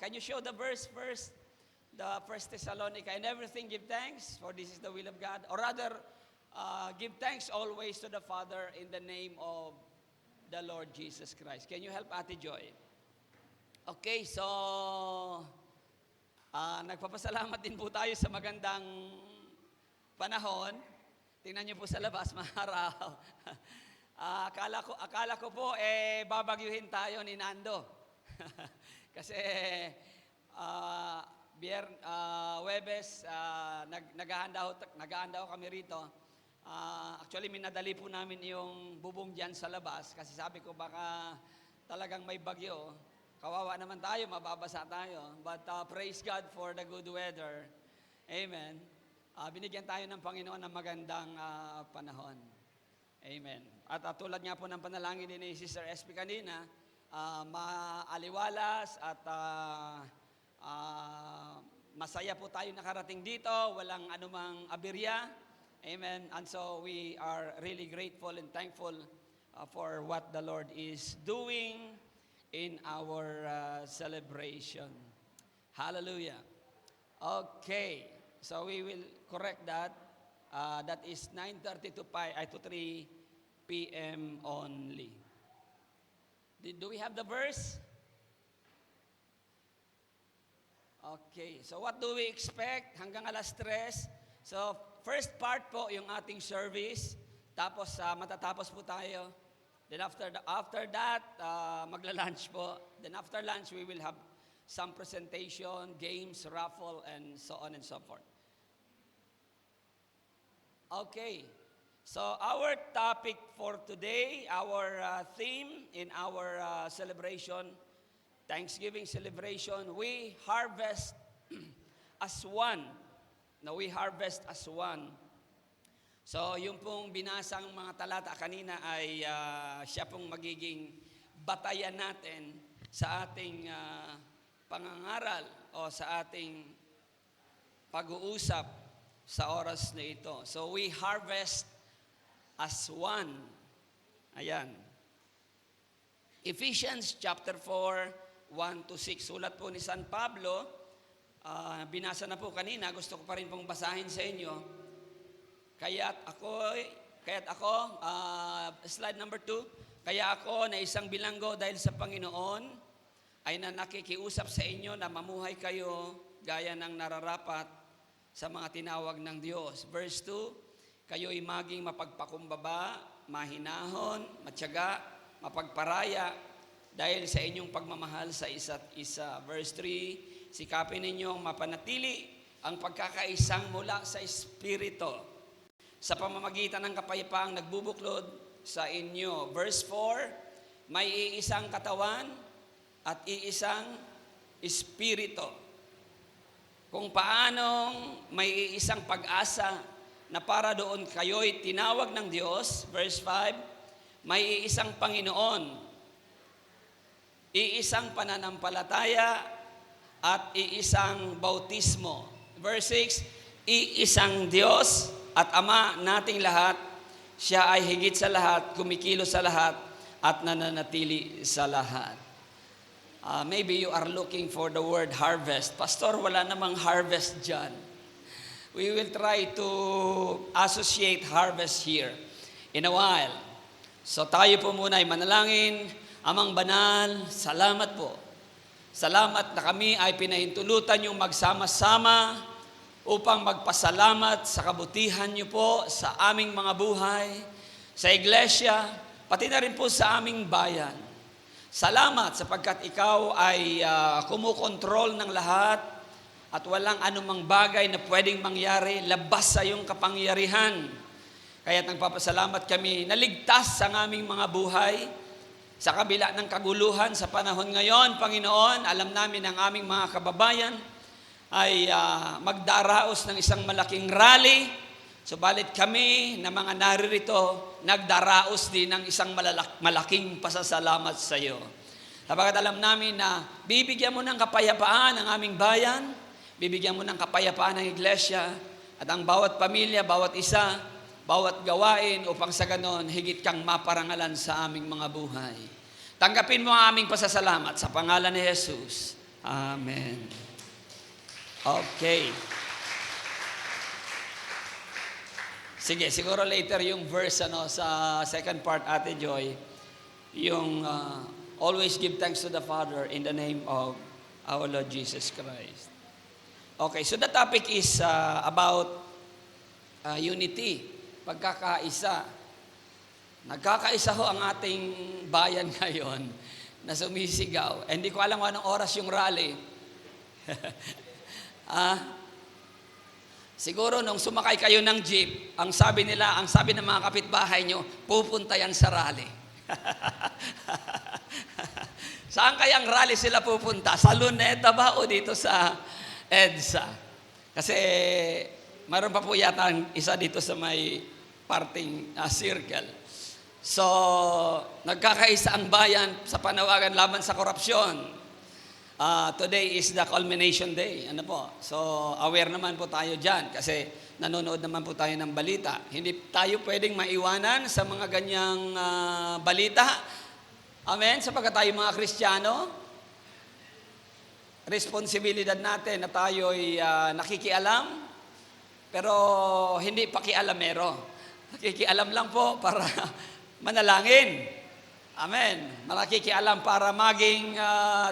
Can you show the verse first? The First Thessalonica, and everything give thanks, for this is the will of God. Or rather, give thanks always to the Father in the name of the Lord Jesus Christ. Can you help Ate Joy? Okay, so nagpapasalamat din po tayo sa magandang panahon. Tingnan niyo po sa labas, maharaw. Akala ko po babagyuhin tayo ni Nando. Kasi Webes, naghahanda ho kami rito. Actually, minadali po namin yung bubong dyan sa labas kasi sabi ko baka talagang may bagyo. Kawawa naman tayo, mababasa tayo. But praise God for the good weather. Amen. Binigyan tayo ng Panginoon ng magandang panahon. Amen. At tulad nga po ng panalangin ni Sister SP kanina, maaliwalas at masaya po tayo nakarating dito, walang anumang aberya. Amen. And so we are really grateful and thankful for what the Lord is doing in our celebration. Hallelujah. Okay. So we will correct that. That is 9:30 to 3 p.m. only. Do we have the verse? Okay, so what do we expect hanggang alas 3? So, first part po yung ating service, tapos matatapos po tayo. Then after that, magla-lunch po. Then after lunch, we will have some presentation, games, raffle, and so on and so forth. Okay, so our topic for today, our theme in our celebration, Thanksgiving celebration, we harvest as one. No, we harvest as one. So, yung pong binasang mga talata kanina ay siya pong magiging batayan natin sa ating pangangaral o sa ating pag-uusap sa oras na ito. So, we harvest as one. Ayan. Ephesians chapter 4, 1-6. Sulat po ni San Pablo, binasa na po kanina, gusto ko pa rin pong basahin sa inyo. Kaya't ako, slide number 2, kaya ako na isang bilanggo dahil sa Panginoon, ay na nakikiusap sa inyo na mamuhay kayo gaya ng nararapat sa mga tinawag ng Diyos. Verse 2, kayo'y maging mapagpakumbaba, mahinahon, matyaga, mapagparaya, dahil sa inyong pagmamahal sa isa't isa. Verse 3, sikapin ninyong mapanatili ang pagkakaisang mula sa Espiritu sa pamamagitan ng kapayapaang nagbubuklod sa inyo. Verse 4, may iisang katawan at iisang Espiritu. Kung paanong may iisang pag-asa na para doon kayo'y tinawag ng Diyos. Verse 5, may iisang Panginoon, iisang pananampalataya at iisang bautismo. Verse 6, iisang Diyos at Ama nating lahat, siya ay higit sa lahat, kumikilos sa lahat, at nananatili sa lahat. Maybe you are looking for the word harvest. Pastor, wala namang harvest dyan. We will try to associate harvest here in a while. So tayo po muna ay manalangin. Amang banal, salamat po. Salamat na kami ay pinahintulutan yung magsama-sama upang magpasalamat sa kabutihan niyo po sa aming mga buhay, sa iglesia, pati na rin po sa aming bayan. Salamat sapagkat ikaw ay kumukontrol ng lahat at walang anumang bagay na pwedeng mangyari labas sa iyong kapangyarihan. Kaya't nagpapasalamat kami na ligtas ang aming mga buhay. Sa kabila ng kaguluhan sa panahon ngayon, Panginoon, alam namin ang aming mga kababayan ay magdaraos ng isang malaking rally. Subalit kami na mga naririto, nagdaraos din ng isang malaking pasasalamat sa iyo. Sapagkat alam namin na bibigyan mo ng kapayapaan ang aming bayan, bibigyan mo ng kapayapaan ang iglesia, at ang bawat pamilya, bawat isa, bawat gawain upang sa ganon higit kang maparangalan sa aming mga buhay. Tanggapin mo ang aming pasasalamat sa pangalan ni Jesus. Amen. Okay. Sige, siguro later yung verse sa second part, Ate Joy, yung always give thanks to the Father in the name of our Lord Jesus Christ. Okay, so the topic is about unity, pagkakaisa. Nagkakaisa ho ang ating bayan ngayon na sumisigaw. Hindi ko alam anong oras yung rally. Siguro nung sumakay kayo ng jeep, ang sabi ng mga kapitbahay nyo, pupunta yan sa rally. Saan kayang rally sila pupunta? Sa Luneta ba o dito sa EDSA? Kasi mayroon pa po yata isa dito sa may parting circle. So, nagkakaisa ang bayan sa panawagan laban sa korupsyon. Today is the culmination day. Ano po? So, aware naman po tayo dyan kasi nanonood naman po tayo ng balita. Hindi tayo pwedeng maiwanan sa mga ganyang balita. Amen? Sapagkat tayo mga Kristiyano, responsibilidad natin na tayo'y nakikialam, pero hindi pakialamero. Nakikialam lang po para manalangin. Amen. Nakikialam para maging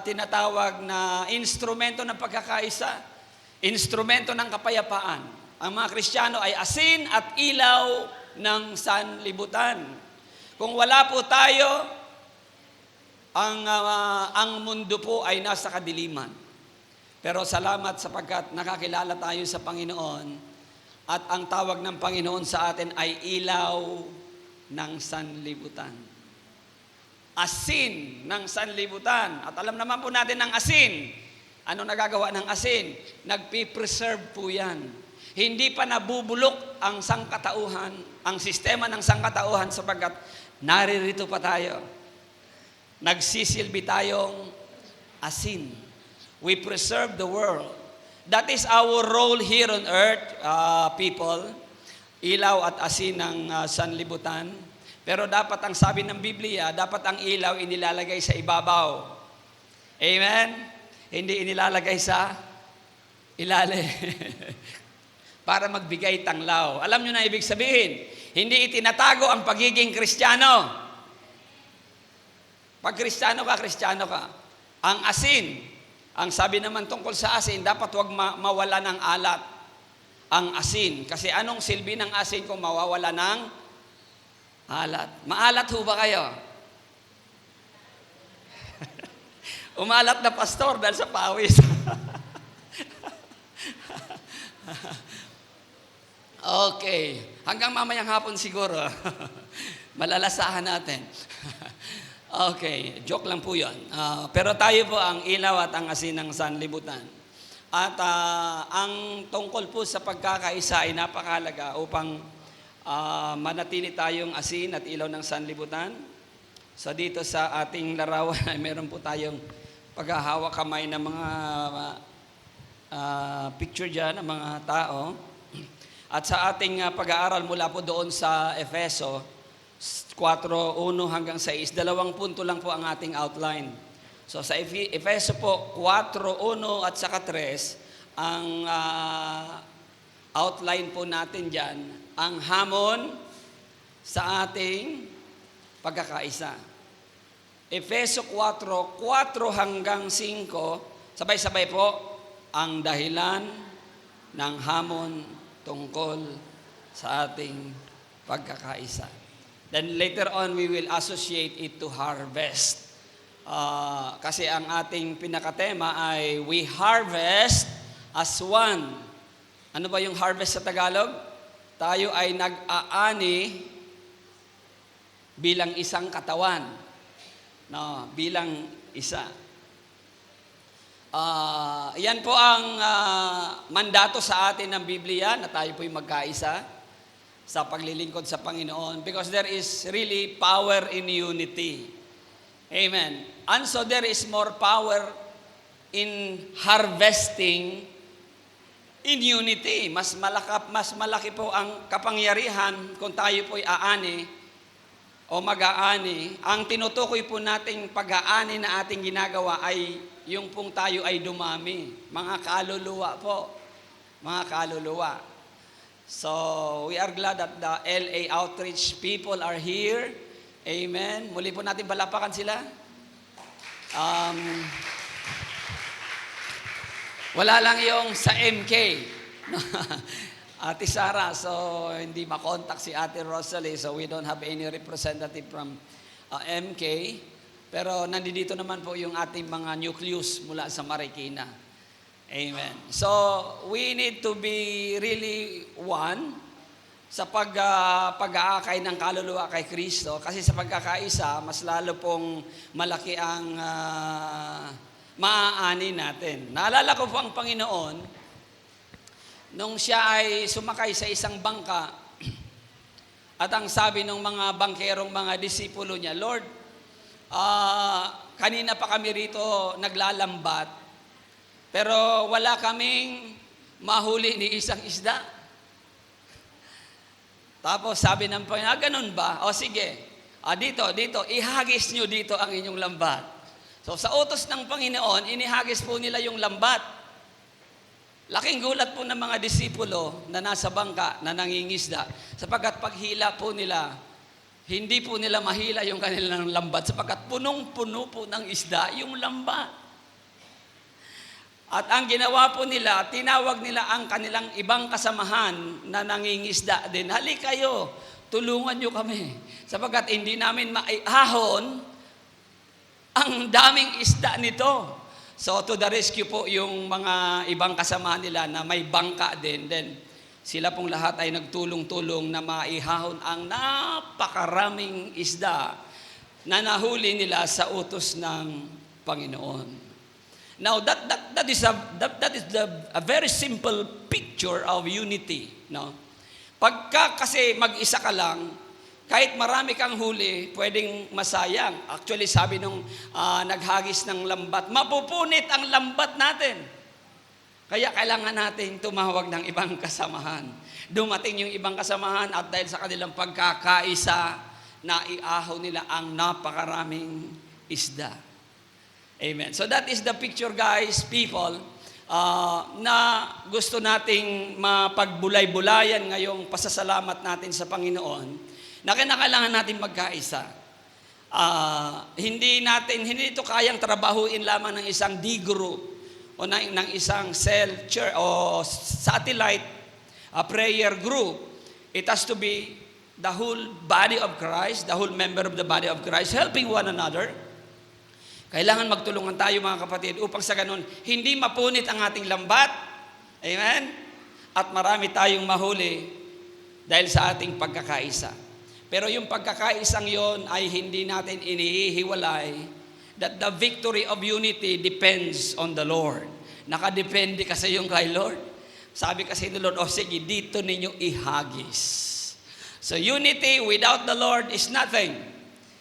tinatawag na instrumento ng pagkakaisa, instrumento ng kapayapaan. Ang mga Kristiyano ay asin at ilaw ng sanlibutan. Kung wala po tayo, ang mundo po ay nasa kadiliman. Pero salamat sapagkat nakakilala tayo sa Panginoon at ang tawag ng Panginoon sa atin ay ilaw ng sanlibutan. Asin ng sanlibutan. At alam naman po natin ng asin. Ano nagagawa ng asin? Nagpipreserve po yan. Hindi pa nabubulok ang sangkatauhan, ang sistema ng sangkatauhan sapagkat naririto pa tayo. Nagsisilbi tayong asin. We preserve the world. That is our role here on earth, people. Ilaw at asin ng sanlibutan. Pero dapat ang sabi ng Biblia, dapat ang ilaw inilalagay sa ibabaw. Amen? Hindi inilalagay sa ilalim. Para magbigay tanglaw. Alam nyo na ibig sabihin, hindi itinatago ang pagiging Kristiyano. Pag Kristiyano ka. Ang asin, ang sabi naman tungkol sa asin, dapat huwag mawala ng alat. Ang asin. Kasi anong silbi ng asin kung mawawala ng alat? Maalat ho ba kayo? Umalat na pastor dahil sa pawis. Okay. Hanggang mamayang hapon siguro. Malalasahan natin. Okay. Joke lang po yun. Pero tayo po ang ilaw at ang asin ng sanlibutan. At ang tungkol po sa pagkakaisa ay napakahalaga upang manatili tayong asin at ilaw ng sanlibutan. So dito sa ating larawan ay meron po tayong paghahawak kamay ng mga picture dyan ng mga tao. At sa ating pag-aaral mula po doon sa Efeso 4:1 hanggang 6, 2 punto lang po ang ating outline. So sa Efeso po 4:1 at saka 3, ang outline po natin dyan, ang hamon sa ating pagkakaisa. Efeso 4:4 hanggang 5, sabay-sabay po, ang dahilan ng hamon tungkol sa ating pagkakaisa. Then later on, we will associate it to harvest. Kasi ang ating pinakatema ay we harvest as one. Ano ba yung harvest sa Tagalog? Tayo ay nag-aani bilang isang katawan. No, bilang isa. Yan po ang mandato sa atin ng Biblia na tayo po'y magkaisa sa paglilingkod sa Panginoon because there is really power in unity. Amen. And so there is more power in harvesting in unity. Mas malaki po ang kapangyarihan kung tayo po'y aani o mag-aani, ang tinutukoy po nating pag-aani na ating ginagawa ay yung pong tayo ay dumami. Mga kaluluwa po. Mga kaluluwa. So, we are glad that the LA Outreach people are here. Amen. Muli po natin palapakan sila. Wala lang yung sa MK. Ate Sara, so hindi makontak si Ate Rosalie, so we don't have any representative from MK. Pero nandito naman po yung ating mga nucleus mula sa Marikina. Amen. So, we need to be really one sa pag-aakay ng kaluluwa kay Kristo. Kasi sa pagkakaisa, mas lalo pong malaki ang maaani natin. Naalala ko po ang Panginoon, nung siya ay sumakay sa isang bangka, at ang sabi ng mga bangkerong mga disipulo niya, Lord, kanina pa kami rito naglalambat, pero wala kaming mahuli ni isang isda. Tapos sabi ng Panginoon, ganun ba? O sige, dito, ihagis nyo dito ang inyong lambat. So sa utos ng Panginoon, inihagis po nila yung lambat. Laking gulat po ng mga disipulo na nasa bangka na nangingisda sapagkat paghila po nila, hindi po nila mahila yung kanilang lambat sapagkat punong-puno po ng isda yung lambat. At ang ginawa po nila, tinawag nila ang kanilang ibang kasamahan na nangingisda din. Hali kayo, tulungan nyo kami sapagkat hindi namin maihahon ang daming isda nito. So to the rescue po yung mga ibang kasama nila na may bangka din. Then sila pong lahat ay nagtulong-tulong na maihahon ang napakaraming isda na nahuli nila sa utos ng Panginoon. Now that is a very simple picture of unity, no? Pagka kasi mag-isa ka lang, kahit marami kang huli, pwedeng masayang. Actually, sabi nung naghagis ng lambat, mapupunit ang lambat natin. Kaya kailangan natin tumawag ng ibang kasamahan. Dumating yung ibang kasamahan at dahil sa kanilang pagkakaisa, naiahaw nila ang napakaraming isda. Amen. So that is the picture, guys, people, na gusto nating mapagbulay-bulayan ngayong pasasalamat natin sa Panginoon, na kinakailangan natin magkaisa. Hindi ito kayang trabahuin lamang ng isang D-group o ng isang cell, church, o satellite prayer group. It has to be the whole body of Christ, the whole member of the body of Christ, helping one another. Kailangan magtulungan tayo mga kapatid upang sa ganun, hindi mapunit ang ating lambat. Amen? At marami tayong mahuli dahil sa ating pagkakaisa. Pero yung pagkakaisang yon ay hindi natin inihiwalay that the victory of unity depends on the Lord. Nakadepende kasi yung kay Lord. Sabi kasi ni Lord, sige, dito ninyo ihagis. So unity without the Lord is nothing.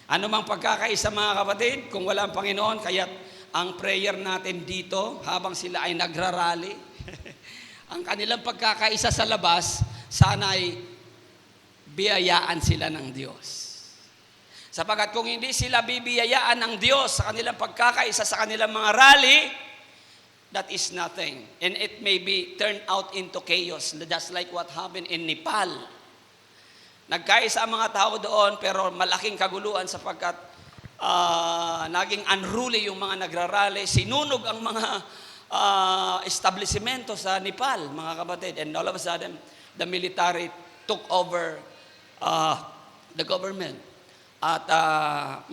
Ano mang pagkakaisa mga kapatid, kung wala ang Panginoon, kaya't ang prayer natin dito habang sila ay nagrarally, ang kanilang pagkakaisa sa labas, sana ay biyayaan sila ng Diyos. Sapagkat kung hindi sila bibiyayaan ng Diyos sa kanilang pagkakaisa sa kanilang mga rally, that is nothing. And it may be turned out into chaos, just like what happened in Nepal. Nagkaisa ang mga tao doon, pero malaking kaguluhan sapagkat naging unruly yung mga nagrarally. Sinunog ang mga establishmento sa Nepal, mga kapatid. And all of a sudden, the military took over the government. At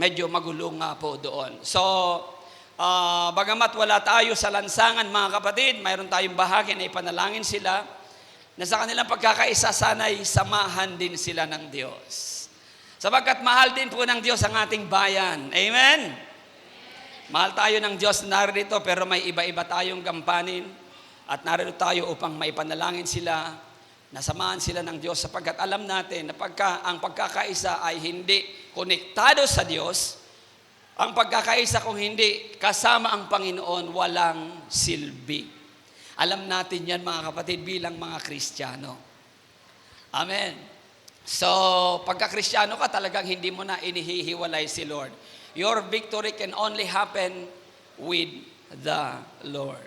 medyo magulo nga po doon. So, bagamat wala tayo sa lansangan mga kapatid, mayroon tayong bahagi na ipanalangin sila na sa kanilang pagkakaisa sana'y samahan din sila ng Diyos. Sapagkat mahal din po ng Diyos ang ating bayan. Amen? Mahal tayo ng Diyos na narito pero may iba-iba tayong gampanin at narito tayo upang maipanalangin sila, nasamahan sila ng Diyos sapagkat alam natin na ang pagkakaisa ay hindi konektado sa Diyos, ang pagkakaisa kung hindi kasama ang Panginoon, walang silbi. Alam natin yan mga kapatid bilang mga Kristiyano. Amen. So, pagka-Kristiyano ka, talagang hindi mo na inihihiwalay si Lord. Your victory can only happen with the Lord.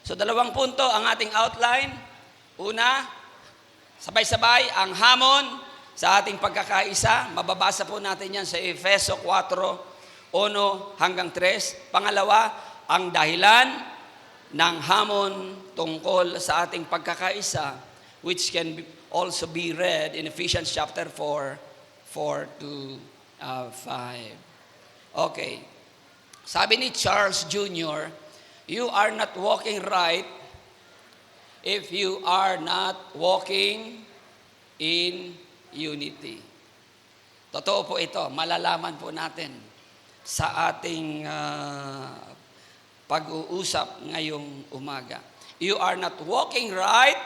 So, 2 punto ang ating outline. Una, sabay-sabay, ang hamon sa ating pagkakaisa. Mababasa po natin yan sa Efeso 4:1 hanggang 3. Pangalawa, ang dahilan ng hamon tungkol sa ating pagkakaisa, which can also be read in Ephesians chapter 4:4-5. Okay. Sabi ni Charles Jr., you are not walking right if you are not walking in unity. Totoo po ito. Malalaman po natin sa ating pag-uusap ngayong umaga. You are not walking right.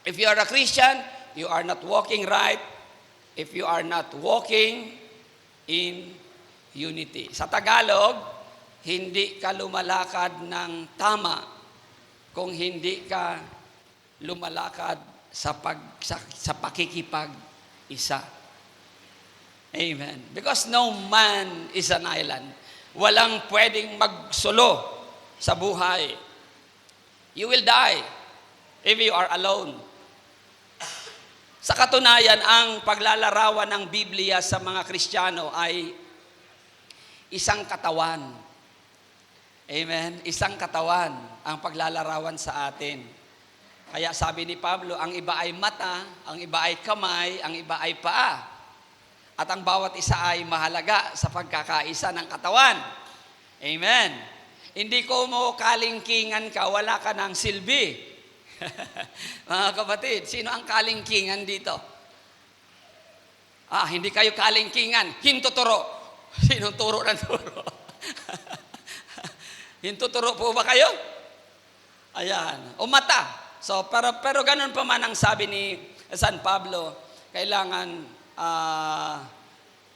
If you are a Christian, you are not walking right if you are not walking in unity. Sa Tagalog, hindi ka lumalakad ng tama kung hindi ka lumalakad sa pakikipag-isa. Amen. Because no man is an island. Walang pwedeng magsolo sa buhay. You will die if you are alone. Sa katunayan, ang paglalarawan ng Biblia sa mga Kristiyano ay isang katawan. Amen? Isang katawan ang paglalarawan sa atin. Kaya sabi ni Pablo, ang iba ay mata, ang iba ay kamay, ang iba ay paa. At ang bawat isa ay mahalaga sa pagkakaisa ng katawan. Amen? Hindi ko mo kalingkingan ka, wala ka ng silbi. Mga kapatid, sino ang kalingkingan dito? Hindi kayo kalingkingan, hintuturo. Sinong turo ng turo? Hintuturo po ba kayo? Ayan. O mata. So, pero ganun pa man ang sabi ni San Pablo, kailangan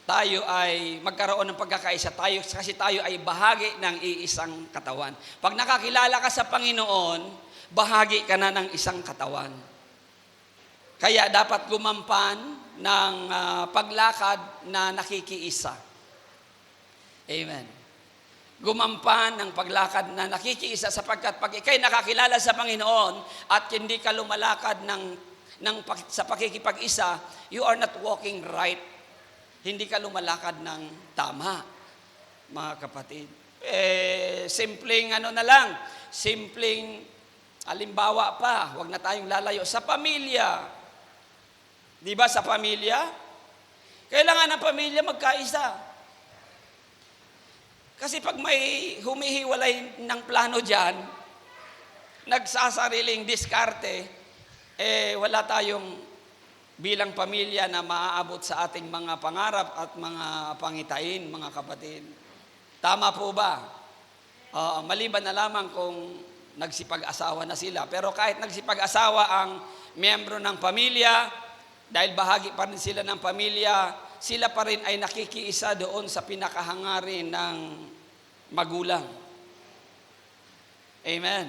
tayo ay magkaroon ng pagkakaisa tayo kasi tayo ay bahagi ng iisang katawan. Pag nakakilala ka sa Panginoon, bahagi ka na ng isang katawan. Kaya dapat gumampan ng paglakad na nakikiisa. Amen. Gumampan ng paglakad na nakikiisa sapagkat pag ikay nakakilala sa Panginoon at hindi ka lumalakad sa pakikipag-isa, you are not walking right. Hindi ka lumalakad ng tama, mga kapatid. Simpleng halimbawa pa, huwag na tayong lalayo. Sa pamilya, di ba sa pamilya? Kailangan ng pamilya magkaisa. Kasi pag may humihiwalay ng plano dyan, nagsasariling diskarte, wala tayong bilang pamilya na maaabot sa ating mga pangarap at mga pangitain, mga kapatid. Tama po ba? Maliban na lamang kung nagsipag-asawa na sila. Pero kahit nagsipag-asawa ang miyembro ng pamilya, dahil bahagi pa rin sila ng pamilya, sila pa rin ay nakikiisa doon sa pinakahangarin ng magulang. Amen.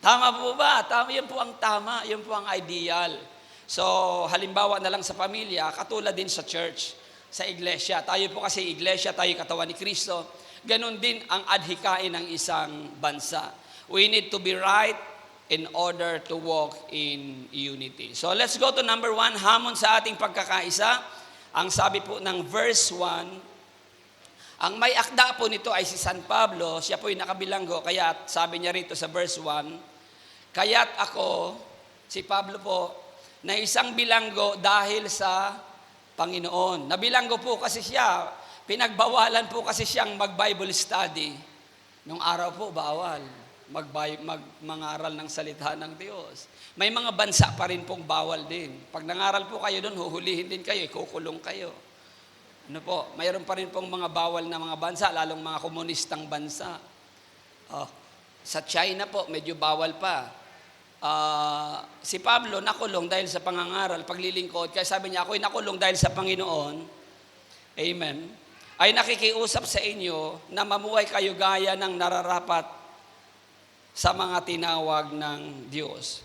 Tama po ba? Yun po ang tama, yun po ang ideal. So, halimbawa na lang sa pamilya, katulad din sa church, sa iglesia. Tayo po kasi iglesia, tayo katawan ni Kristo. Ganon din ang adhikain ng isang bansa. We need to be right in order to walk in unity. So let's go to number 1, hamon sa ating pagkakaisa. Ang sabi po ng verse 1, ang may akda po nito ay si San Pablo, siya po yung nakabilanggo, kaya sabi niya rito sa verse 1, kaya't ako, si Pablo po, na isang bilanggo dahil sa Panginoon. Nabilanggo po kasi siya, pinagbawalan po kasi siyang mag-Bible study. Nung araw po, bawal mangaral ng salita ng Diyos. May mga bansa pa rin pong bawal din. Pag nangaral po kayo doon, huhulihin din kayo, ikukulong kayo. Ano po, mayroon pa rin pong mga bawal na mga bansa, lalong mga komunistang bansa. Sa China po, medyo bawal pa. Si Pablo nakulong dahil sa pangangaral, paglilingkod. Kaya sabi niya, ako'y nakulong dahil sa Panginoon. Amen. Ay nakikiusap sa inyo na mamuhay kayo gaya ng nararapat sa mga tinawag ng Diyos.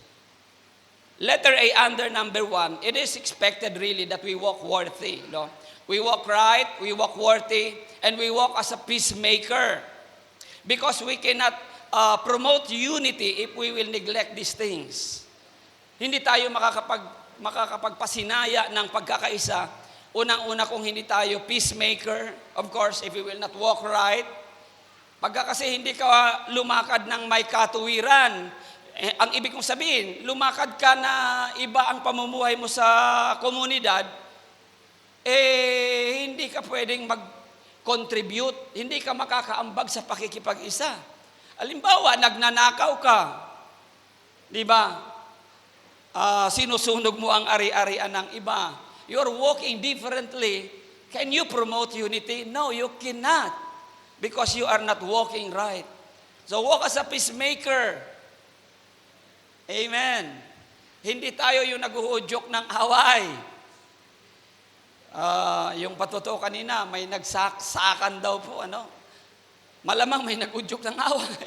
Letter A under number 1, it is expected really that we walk worthy. No? We walk right, we walk worthy, and we walk as a peacemaker. Because we cannot promote unity if we will neglect these things. Hindi tayo makakapagpasinaya ng pagkakaisa. Unang-una kung hindi tayo peacemaker, of course, if we will not walk right. Pagka kasi hindi ka lumakad ng may katuwiran, ang ibig kong sabihin, lumakad ka na iba ang pamumuhay mo sa komunidad, hindi ka pwedeng mag-contribute, hindi ka makakaambag sa pakikipag-isa. Halimbawa, nagnanakaw ka, di ba? Sinusunog mo ang ari-arian ng iba. You're walking differently. Can you promote unity? No, you cannot. Because you are not walking right. So walk as a peacemaker. Amen. Hindi tayo yung nag-uudyok ng away. Yung patuto kanina, may nagsaksakan daw po, Malamang may nag-udyok ng away.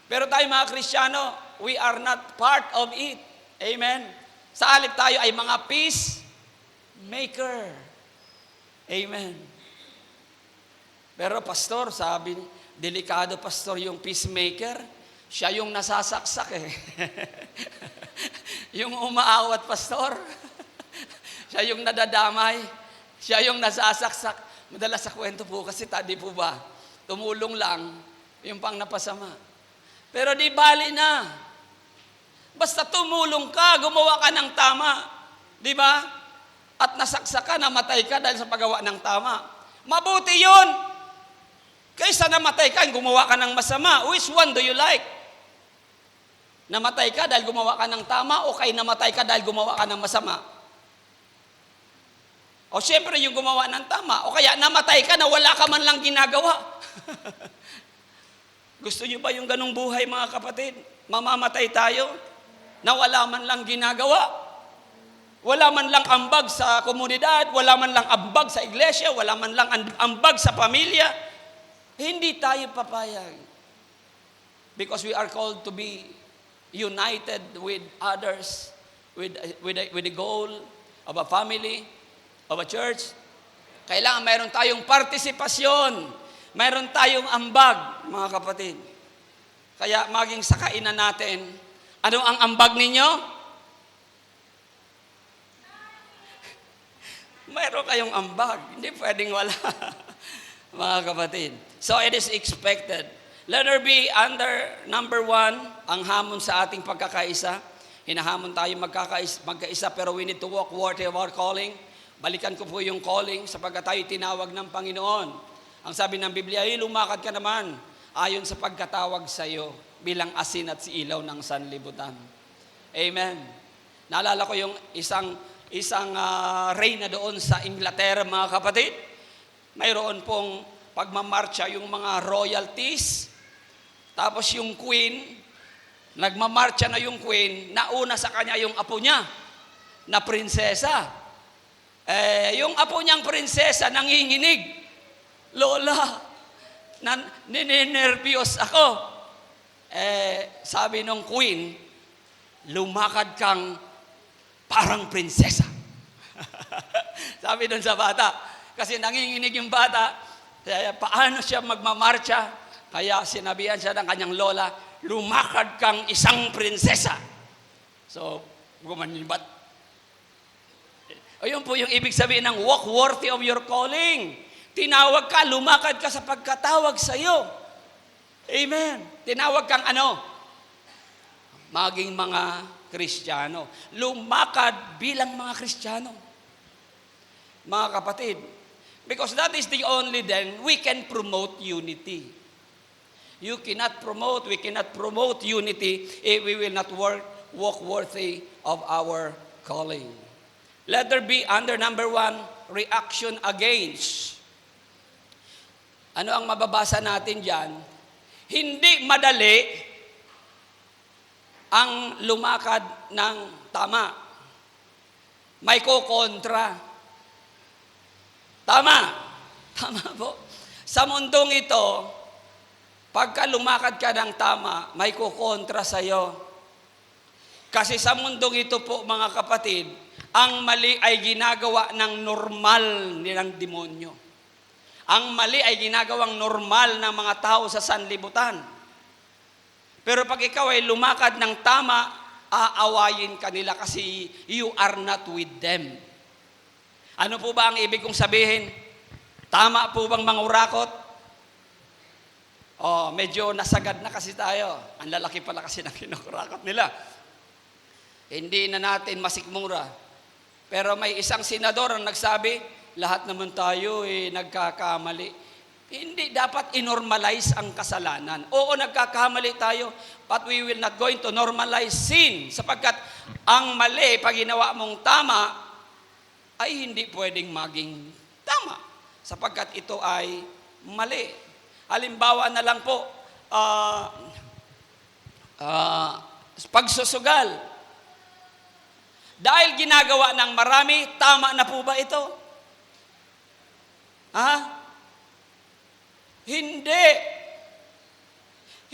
Pero tayo mga Kristiyano, we are not part of it. Amen. Sa halip tayo ay mga peacemaker. Amen. Pero pastor, sabi, delikado pastor yung peacemaker. Siya yung nasasaksak Yung umaawat pastor. Siya yung nadadamay. Siya yung nasasaksak. Madalas sa kwento po kasi tadi po ba, tumulong lang yung pang napasama. Pero di bali na. Basta tumulong ka, gumawa ka ng tama. Di ba? At nasaksak ka, namatay ka dahil sa paggawa ng tama. Mabuti yun. Kaysa namatay ka, gumawa ka ng masama. Which one do you like? Namatay ka dahil gumawa ka ng tama o kay namatay ka dahil gumawa ka ng masama? O siyempre yung gumawa ng tama. O kaya namatay ka na wala ka man lang ginagawa. Gusto niyo ba yung ganong buhay mga kapatid? Mamamatay tayo na wala man lang ginagawa. Wala man lang ambag sa komunidad, wala man lang ambag sa iglesia, wala man lang ambag sa pamilya. Hindi tayo papayag. Because we are called to be united with others, with the goal of a family, of a church. Kailangan mayroon tayong partisipasyon, mayroon tayong ambag, mga kapatid. Kaya maging sa kainan natin, ano ang ambag ninyo? Mayroon kayong ambag, hindi pwedeng wala, mga kapatid. So it is expected. Letter B, under number 1, ang hamon sa ating pagkakaisa. Hinahamon tayo magkaisa, pero we need to walk worthy of our calling. Balikan ko po yung calling sapagkat tayo tinawag ng Panginoon. Ang sabi ng Biblia, lumakad ka naman ayon sa pagkatawag sa iyo bilang asin at si ilaw ng sanlibutan. Amen. Naalala ko yung isang reyna doon sa Inglaterra, mga kapatid. Mayroon pong pagmamarcha yung mga royalties. Tapos yung queen, nagmamarcha na yung queen, nauna sa kanya yung apo niya, na prinsesa. Yung apo niyang prinsesa, nanginginig. Lola, ninenervyos ako. Sabi nung queen, lumakad kang parang prinsesa. Sabi doon sa bata, kasi nanginginig yung bata, paano siya magmamarcha? Kaya sinabihan siya ng kanyang lola, lumakad kang isang prinsesa. So, gumanimbat. Ayun po yung ibig sabihin ng walk worthy of your calling. Tinawag ka, lumakad ka sa pagkatawag sa iyo. Amen. Tinawag kang maging mga Kristiyano. Lumakad bilang mga Kristiyano. Mga kapatid, because that is the only then we can promote unity. We cannot promote unity if we will not walk worthy of our calling. Letter B, under number 1, reaction against. Ano ang mababasa natin dyan? Hindi madali ang lumakad ng tama. May kokontra. Tama po. Sa mundong ito, pagka lumakad ka ng tama, may kukontra sa'yo. Kasi sa mundong ito po, mga kapatid, ang mali ay ginagawa ng normal nilang demonyo. Ang mali ay ginagawang normal ng mga tao sa sanlibutan. Pero pag ikaw ay lumakad ng tama, aawayin ka nila kasi you are not with them. Ano po ba ang ibig kong sabihin? Tama po bang mangurakot? Medyo nasagad na kasi tayo. Ang lalaki pala kasi ng kinukurakot nila. Hindi na natin masikmura. Pero may isang senador ang nagsabi, lahat naman tayo nagkakamali. Hindi dapat inormalize ang kasalanan. Oo, nagkakamali tayo, but we will not going to normalize sin. Sapagkat ang mali, pag ginawa mong tama, ay hindi pwedeng maging tama. Sapagkat ito ay mali. Halimbawa na lang po, pagsusugal. Dahil ginagawa ng marami, tama na po ba ito? Hindi.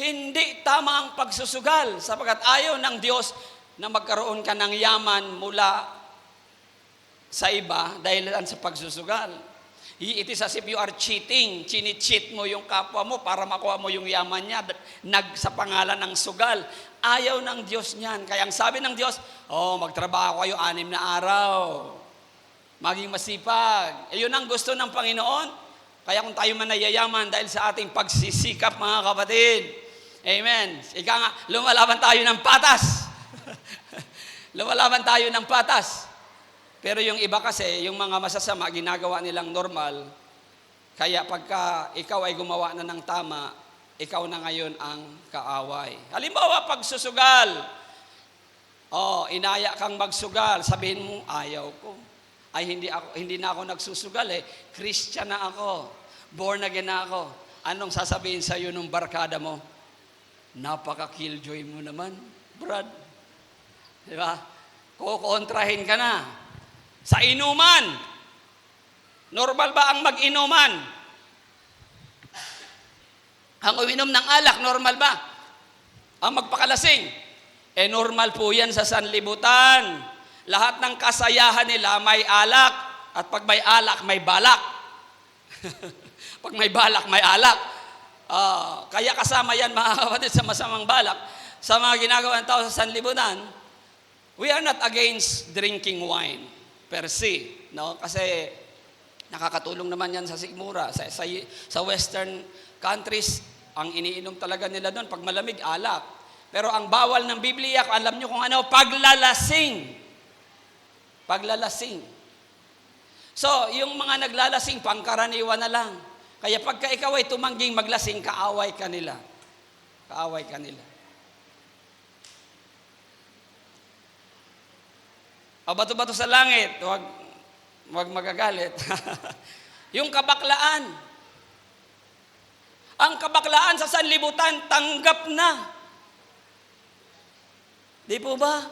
Hindi tama ang pagsusugal sapagkat ayaw ng Diyos na magkaroon ka ng yaman mula sa iba dahil sa pagsusugal. It is as if you are cheating. Chini-cheat mo yung kapwa mo para makuha mo yung yaman niya sa pangalan ng sugal. Ayaw ng Diyos niyan. Kaya ang sabi ng Diyos, magtrabaho kayo 6 na araw. Maging masipag. Yun ang gusto ng Panginoon. Kaya kung tayo man nayayaman dahil sa ating pagsisikap, mga kapatid. Amen. Ika nga, lumalaban tayo ng patas. Lumalaban tayo ng patas. Pero yung iba kasi, yung mga masasama, ginagawa nilang normal. Kaya pagka ikaw ay gumawa na ng tama, ikaw na ngayon ang kaaway. Halimbawa, pagsusugal. Inaya kang magsugal. Sabihin mo, ayaw ko. Ay, hindi na ako nagsusugal Christian na ako. Born again na ako. Anong sasabihin sa iyo nung barkada mo? Napaka-killjoy mo naman, Brad. Di ba? Kukontrahin ka na. Sa inuman. Normal ba ang mag-inuman? Ang uminom ng alak, normal ba? Ang magpakalasing? Normal po yan sa sanlibutan. Lahat ng kasayahan nila may alak. At pag may alak, may balak. Pag may balak, may alak. Kaya kasama yan, mga kapatid, sa masamang balak. Sa mga ginagawa ng tao sa sanlibutan, we are not against drinking wine per se. No? Kasi nakakatulong naman yan sa sikmura. Sa western countries, ang iniinom talaga nila doon, pag malamig, alak. Pero ang bawal ng Biblia, alam nyo kung ano, paglalasing. Paglalasing. So, yung mga naglalasing, pangkaraniwan na lang. Kaya pagka ikaw ay tumangging maglasing, kaaway ka nila. Kaaway ka nila. Bato-bato sa langit, wag magagalit. Yung kabaklaan. Ang kabaklaan sa sanlibutan, tanggap na. Di po ba?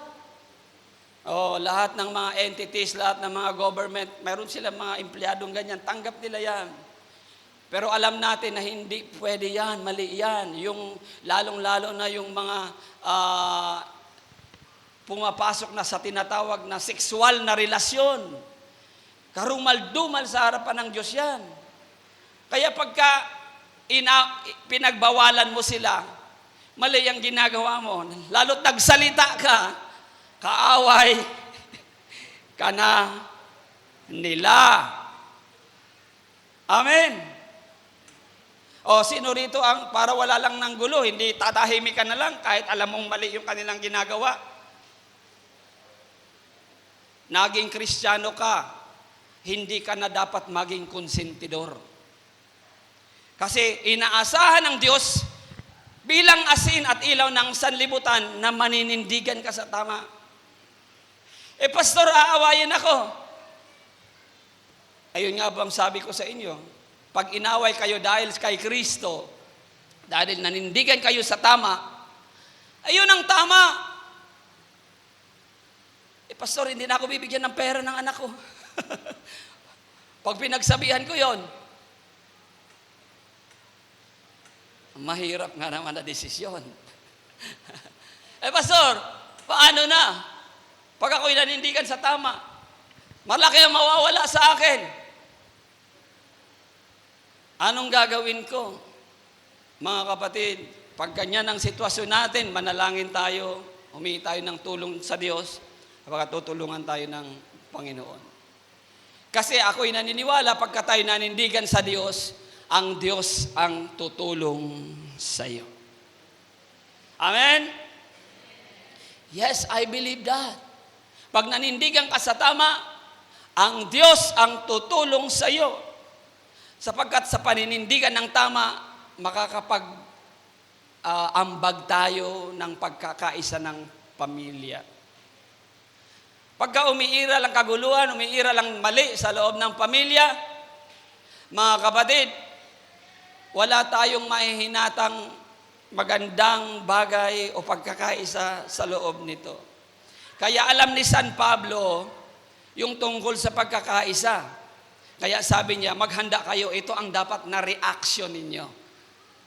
Lahat ng mga entities, lahat ng mga government, mayroon silang mga empleyadong ganyan, tanggap nila yan. Pero alam natin na hindi pwede yan, mali yan. Yung lalong-lalo na yung mga pumapasok na sa tinatawag na sexual na relasyon. Karumal-dumal sa harapan ng Diyos yan. Kaya pagka pinagbawalan mo sila, mali ang ginagawa mo. Lalo't nagsalita ka, kaaway ka na nila. Amen. Sino rito ang para wala lang ng gulo, hindi tatahimik ka na lang kahit alam mong mali yung kanilang ginagawa? Naging Kristiyano ka, hindi ka na dapat maging konsentidor. Kasi inaasahan ng Diyos bilang asin at ilaw ng sanlibutan na maninindigan ka sa tama. Pastor, aawayin ako. Ayun nga bang sabi ko sa inyo, pag inaway kayo dahil kay Kristo, dahil nanindigan kayo sa tama, ayun ang tama. Pastor, hindi na ako bibigyan ng pera ng anak ko. Pag pinagsabihan ko yon, mahirap nga naman na desisyon. Pastor, Paano na? Pag ako'y nanindigan sa tama, malaki ang mawawala sa akin. Anong gagawin ko? Mga kapatid, pag ganyan ang sitwasyon natin, manalangin tayo, humingi tayo ng tulong sa Diyos, tutulungan tayo ng Panginoon. Kasi ako'y naniniwala, pagka tayo nanindigan sa Diyos, ang Diyos ang tutulong sa iyo. Amen? Yes, I believe that. Pag nanindigan ka sa tama, ang Diyos ang tutulong sa iyo. Sapagkat sa paninindigan ng tama, ambag tayo ng pagkakaisa ng pamilya. Pagka umiiral ang kaguluhan, umiiral ang mali sa loob ng pamilya, mga kapatid, wala tayong mahihinatang magandang bagay o pagkakaisa sa loob nito. Kaya alam ni San Pablo yung tungkol sa pagkakaisa. Kaya sabi niya, maghanda kayo, ito ang dapat na reaction ninyo.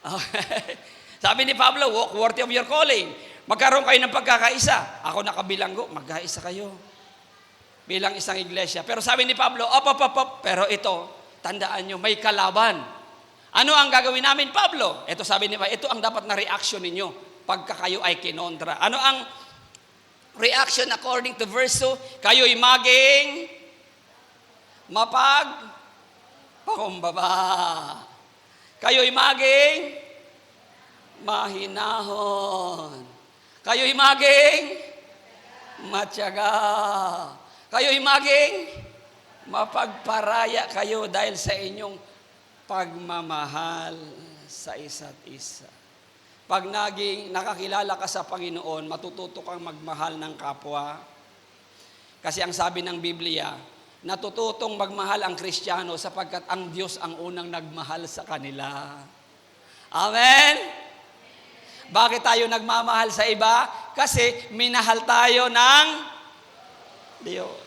Okay. Sabi ni Pablo, walk worthy of your calling. Magkaroon kayo ng pagkakaisa. Ako nakabilanggo, magkaisa kayo. Bilang isang iglesia. Pero sabi ni Pablo, pero ito, tandaan nyo, may kalaban. Ano ang gagawin namin, Pablo? Ito sabi ni Pablo, ito ang dapat na reaction ninyo pagka kayo ay kinontra. Ano ang reaction according to verse 2? Kayo'y maging mapagpakumbaba. Kayo'y maging mahinahon. Kayo'y maging matyaga. Kayo'y maging mapagparaya kayo dahil sa inyong pagmamahal sa isa't isa. Pag naging nakakilala ka sa Panginoon, matututo kang magmahal ng kapwa. Kasi ang sabi ng Biblia, natututong magmahal ang Kristiyano sapagkat ang Diyos ang unang nagmahal sa kanila. Amen? Bakit tayo nagmamahal sa iba? Kasi minahal tayo ng Diyos.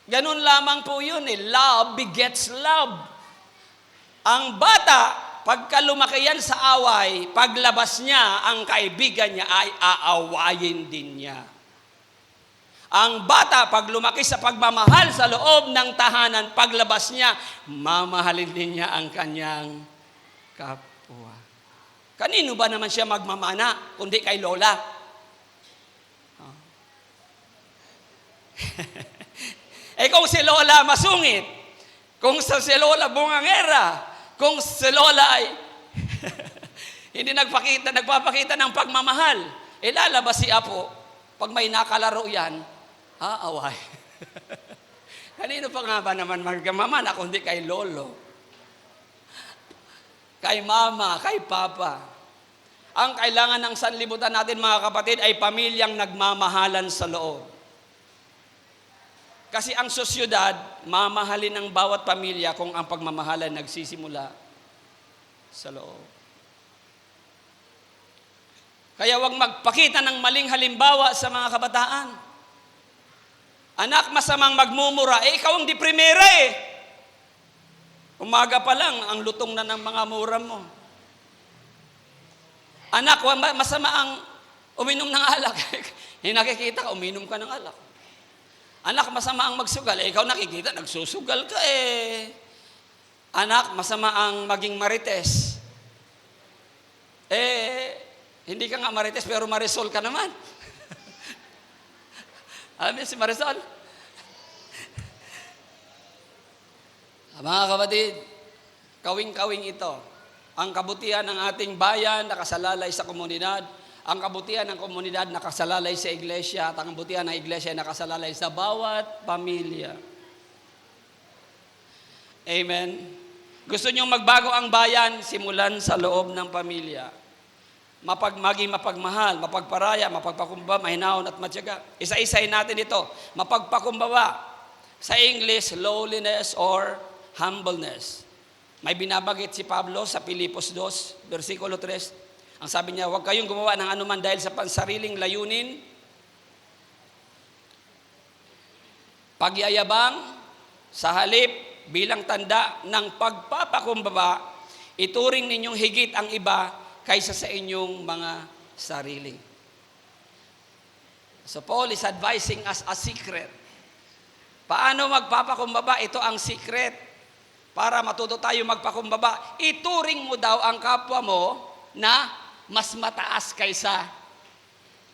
Ganun lamang po yun eh. Love begets love. Ang bata, pagka lumaki yan sa away, paglabas niya, ang kaibigan niya ay aawayin din niya. Ang bata, pag lumaki sa pagmamahal sa loob ng tahanan, paglabas niya, mamahalin din niya ang kanyang kapwa. Kanino ba naman siya magmamana, kundi kay Lola? Kung si Lola masungit, kung si Lola bungangera, kung si Lola ay hindi nagpapakita ng pagmamahal, lalabas si Apo, pag may nakalaro yan, aaway. Kanino pa nga ba naman magmamana kundi kay Lolo? Kay Mama, kay Papa. Ang kailangan ng sanlibutan natin mga kapatid ay pamilyang nagmamahalan sa loob. Kasi ang sosyudad, mamahalin ng bawat pamilya kung ang pagmamahalan nagsisimula sa loob. Kaya huwag magpakita ng maling halimbawa sa mga kabataan. Anak, masamang magmumura, ikaw ang diprimera eh. Umaga pa lang, ang lutong na ng mga mura mo. Anak, masama ang uminom ng alak. Nakikita ka, uminom ka ng alak. Anak, masama ang magsugal. Ikaw nakikita, nagsusugal ka eh. Anak, masama ang maging marites. Hindi ka nga marites, pero marisol ka naman. Alam niyo si Marisol? Mga kapatid, kawing-kawing ito. Ang kabutihan ng ating bayan nakasalalay sa komunidad. Ang kabutihan ng komunidad nakasalalay sa iglesia. At ang kabutihan ng iglesia nakasalalay sa bawat pamilya. Amen. Gusto nyo magbago ang bayan, simulan sa loob ng pamilya. Maging mapagmahal, mapagparaya, mapagpakumbaba, mahinahon at matyaga. Isa-isahin natin ito. Mapagpakumbaba. Sa English, lowliness or humbleness. May binabagit si Pablo sa Filipos 2, versikulo 3. Ang sabi niya, huwag kayong gumawa ng anuman dahil sa pansariling layunin, pagyayabang, sa halip, bilang tanda ng pagpapakumbaba, ituring ninyong higit ang iba kaysa sa inyong mga sarili. So Paul is advising us a secret. Paano magpapakumbaba? Ito ang secret. Para matuto tayo magpakumbaba, ituring mo daw ang kapwa mo na mas mataas kaysa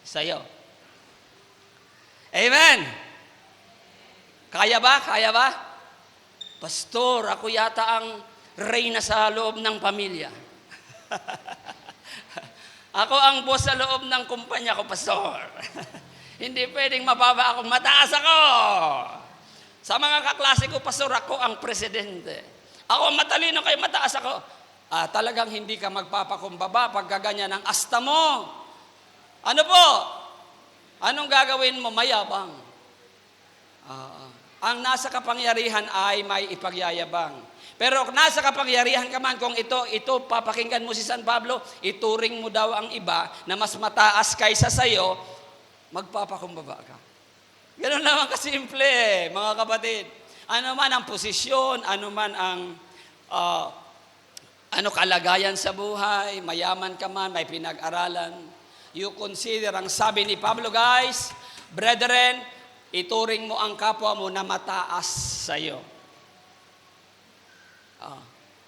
sa'yo. Amen? Kaya ba? Kaya ba? Pastor, ako yata ang reyna sa loob ng pamilya. Ako ang boss sa loob ng kumpanya ko, pastor. Hindi pwedeng mababa ako, mataas ako. Sa mga kaklase ko, pastor, ako ang presidente. Ako ang matalino, kayo mataas ako. Talagang hindi ka magpapakumbaba pagkaganyan ang asta mo. Ano po? Anong gagawin mo? Mayabang. Ang nasa kapangyarihan ay may ipagyayabang. Pero nasa kapangyarihan ka man, kung ito, papakinggan mo si San Pablo, ituring mo daw ang iba na mas mataas kaysa sayo, magpapakumbaba ka. Ganun naman kasimple, mga kapatid. Ano man ang posisyon, ano man ang kalagayan sa buhay, mayaman ka man, may pinag-aralan, you consider, ang sabi ni Pablo, guys, brethren, ituring mo ang kapwa mo na mataas sa iyo.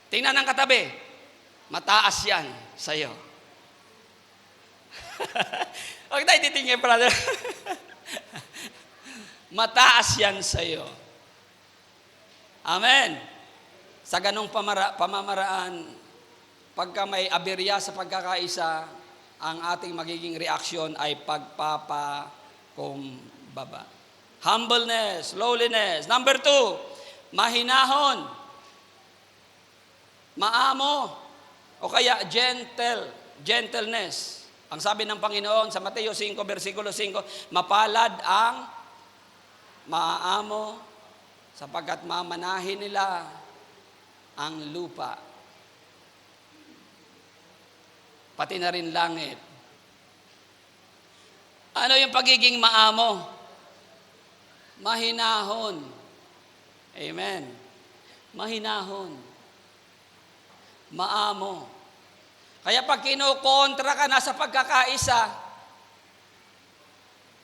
Tingnan ng katabi, mataas yan sa iyo. Huwag tayo titingin, brother. Mataas yan sa iyo. Amen. Sa ganong pamamaraan, pagka may aberya sa pagkakaisa, ang ating magiging reaksyon ay pagpapakumbaba. Humbleness, lowliness. Number 2, mahinahon, maamo, o kaya gentleness. Ang sabi ng Panginoon sa Mateo 5, versikulo 5, mapalad ang maamo sapagkat mamanahin nila ang lupa. Pati na rin langit. Ano yung pagiging maamo? Mahinahon. Amen. Mahinahon. Maamo. Kaya pag kinukontra ka na sa pagkakaisa,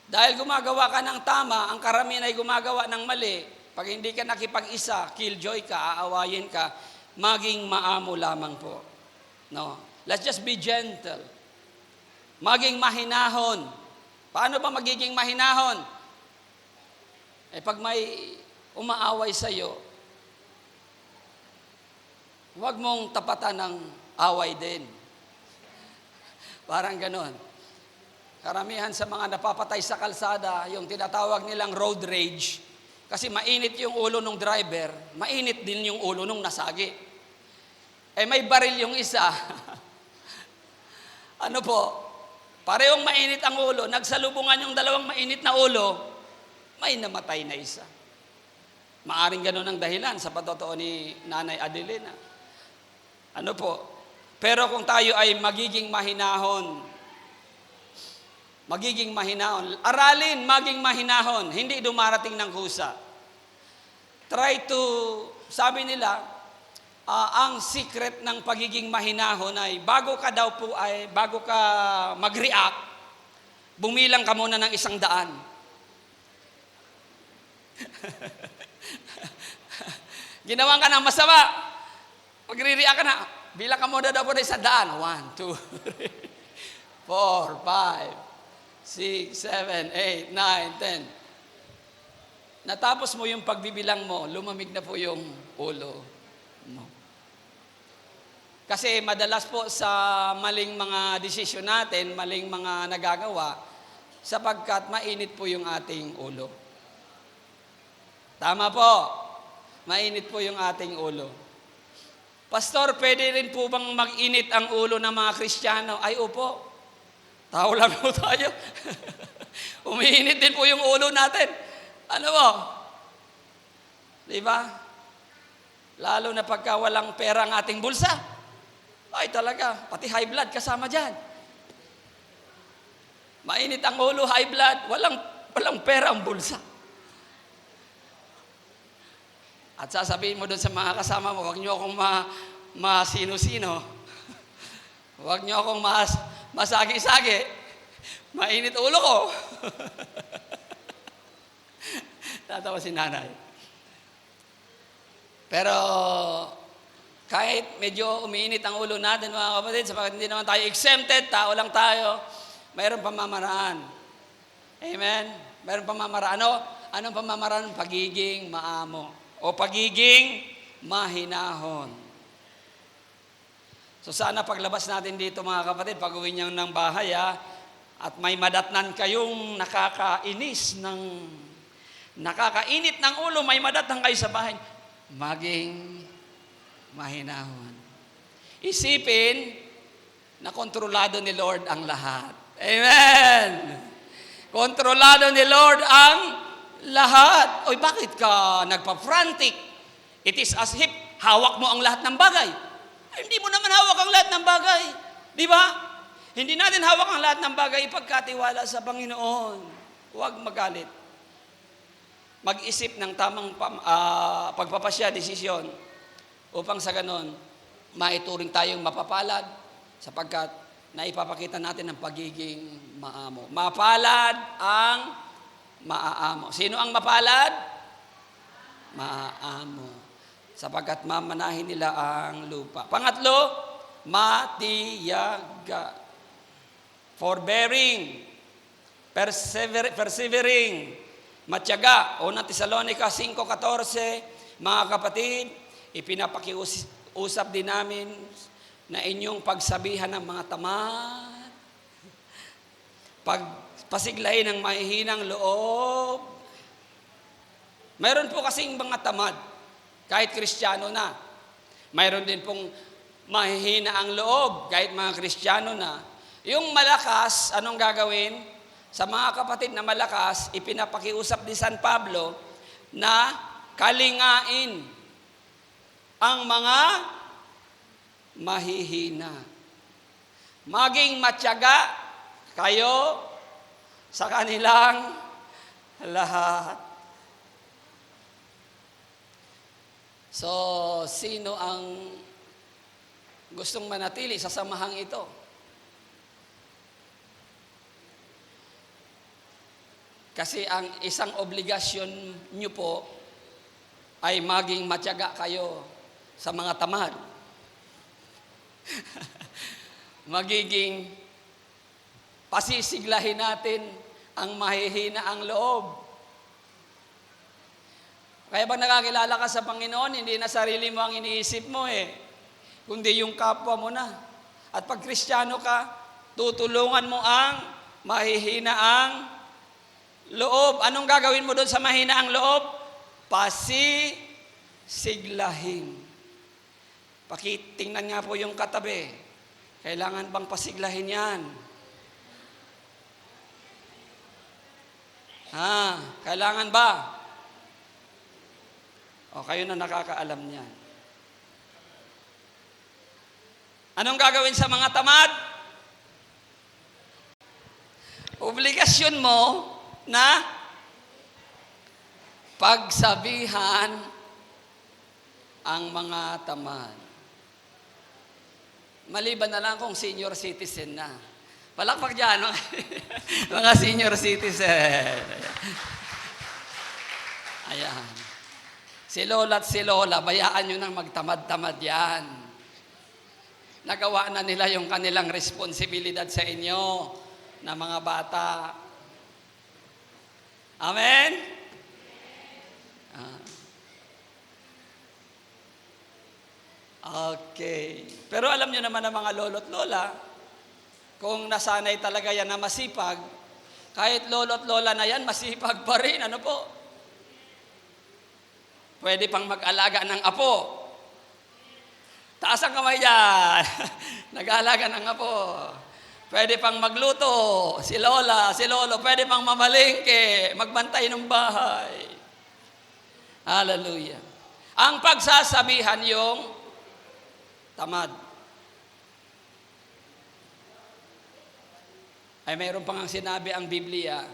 dahil gumagawa ka ng tama, ang karamihan ay gumagawa ng mali, pag hindi ka nakipag-isa, killjoy ka, aawayin ka, maging maamo lamang po. No? Let's just be gentle. Maging mahinahon. Paano ba magiging mahinahon? Pag may umaaway sa'yo, huwag mong tapatan ng away din. Parang ganon. Karamihan sa mga napapatay sa kalsada, yung tinatawag nilang road rage, kasi mainit yung ulo ng driver, mainit din yung ulo ng nasagi. May baril yung isa. Ano po? Parehong mainit ang ulo, nagsalubungan yung dalawang mainit na ulo, may namatay na isa. Maaring ganon ang dahilan sa patotoo ni Nanay Adelina. Ano po? Pero kung tayo ay magiging mahinahon, aralin, maging mahinahon, hindi dumarating ng kusa. Sabi nila, ang secret ng pagiging mahinahon ay bago ka mag-react, bumilang ka muna ng 100. Ginawan ka ng masama, pag-react ka na, bilang ka muna daw po ng 100. 1, 2, 3, 4, 5, 6, 7, 8, 9, 10. Natapos mo yung pagbibilang mo, lumamig na po yung ulo mo. Kasi madalas po sa maling mga desisyon natin, maling mga nagagawa, sapagkat mainit po yung ating ulo. Tama po. Mainit po yung ating ulo. Pastor, pwede rin po bang mag-init ang ulo ng mga Kristiyano? Ay, opo. Tao lang po tayo. Umiinit din po yung ulo natin. Ano po? Diba? Lalo na pagka walang pera ang ating bulsa. Ay, talaga. Pati high blood kasama dyan. Mainit ang ulo, high blood. Walang pera ang bulsa. At sasabihin mo doon sa mga kasama mo, huwag niyo akong masino-sino. Huwag niyo akong masagi-sagi. Mainit ulo ko. Tatawa si nanay. Pero kahit medyo umiinit ang ulo natin, mga kapatid, sapagkat hindi naman tayo exempted, tao lang tayo, mayroong pamamaraan. Amen? Mayroong pamamaraan. Anong pamamaraan? Pagiging maamo o pagiging mahinahon. So sana paglabas natin dito, mga kapatid, pag-uwi niyo ng bahay, at may madatnan kayong nakakainit ng ulo, may madatnan kayo sa bahay, maging mahinahon. Isipin na kontrolado ni Lord ang lahat. Amen! Kontrolado ni Lord ang lahat. Oy, bakit ka nagpa-frantic? It is as if hawak mo ang lahat ng bagay. Ay, hindi mo naman hawak ang lahat ng bagay. Di ba? Hindi natin hawak ang lahat ng bagay ipagkatiwala sa Panginoon. Huwag magalit. Mag-isip ng tamang pagpapasya, desisyon, upang sa ganon, maituring tayong mapapalad sapagkat naipapakita natin ang pagiging maamo. Mapalad ang maaamo. Sino ang mapalad? Maaamo. Sapagkat mamanahin nila ang lupa. Pangatlo, matiyaga. Forbearing. Persevering. Matyaga. Unang Tesalonica 5:14, mga kapatid, ipinapakiusap din namin na inyong pagsabihan ng mga tamad, pagpasiglahin ng mahihinang loob. Mayroon po kasing mga tamad, kahit Kristiyano na. Mayroon din pong mahihina ang loob, kahit mga Kristiyano na. Yung malakas, anong gagawin? Sa mga kapatid na malakas, ipinapakiusap ni San Pablo na kalingain ang mga mahihina. Maging matyaga kayo sa kanilang lahat. So, sino ang gustong manatili sa samahang ito? Kasi ang isang obligasyon nyo po ay maging matyaga kayo sa mga tamad. Magiging pasisiglahin natin ang mahihina ang loob. Kaya pag nakakilala ka sa Panginoon, hindi na sarili mo ang iniisip mo kundi yung kapwa mo na. At pag Kristiyano ka, tutulungan mo ang mahihina ang loob. Anong gagawin mo doon sa mahina ang loob? Pasisiglahin. Pakitingnan nga po yung katabi. Kailangan bang pasiglahin yan? Kailangan ba? O kayo na nakakaalam niyan. Anong gagawin sa mga tamad? Obligasyon mo na pagsabihan ang mga tamad. Maliban na lang kung senior citizen na. Palakpak dyan, mga senior citizen. Ayan. Si Lola at si Lola, bayaan nyo nang magtamad-tamad yan. Nagawa na nila yung kanilang responsibilidad sa inyo na mga bata. Amen? Okay. Pero alam nyo naman ang mga lolo't lola, kung nasanay talaga yan na masipag, kahit lolo't lola na yan, masipag pa rin. Ano po? Pwede pang mag-alaga ng apo. Taas ang kamay dyan. Nag-aalaga ng apo. Pwede pang magluto. Si lola, si lolo, pwede pang mamalengke, magbantay ng bahay. Hallelujah. Ang pagsasabihan yung tamad. Ay mayroon pang sinabi ang Biblia,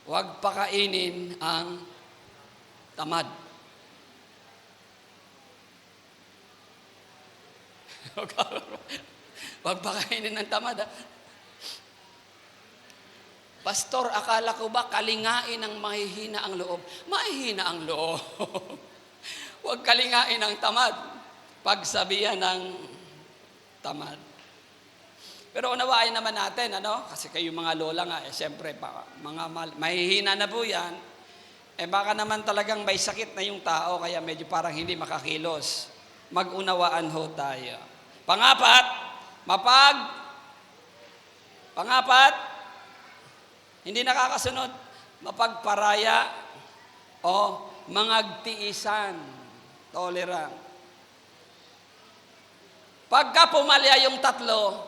huwag pakainin ang tamad. Huwag pakainin ng tamad. Pastor, akala ko ba kalingain ang mahihina ang loob? Mahihina ang loob. Huwag kalingain ang tamad. Pagsabihan ng tamad. Pero unawain naman natin, kasi kayo mga lola nga, siyempre, mahihina na po yan. Baka naman talagang may sakit na yung tao, kaya medyo parang hindi makakilos. Mag-unawaan ho tayo. Pangapat, hindi nakakasunod, mapagparaya o mangagtiisan, tolerant. Pagka pumalya yung tatlo,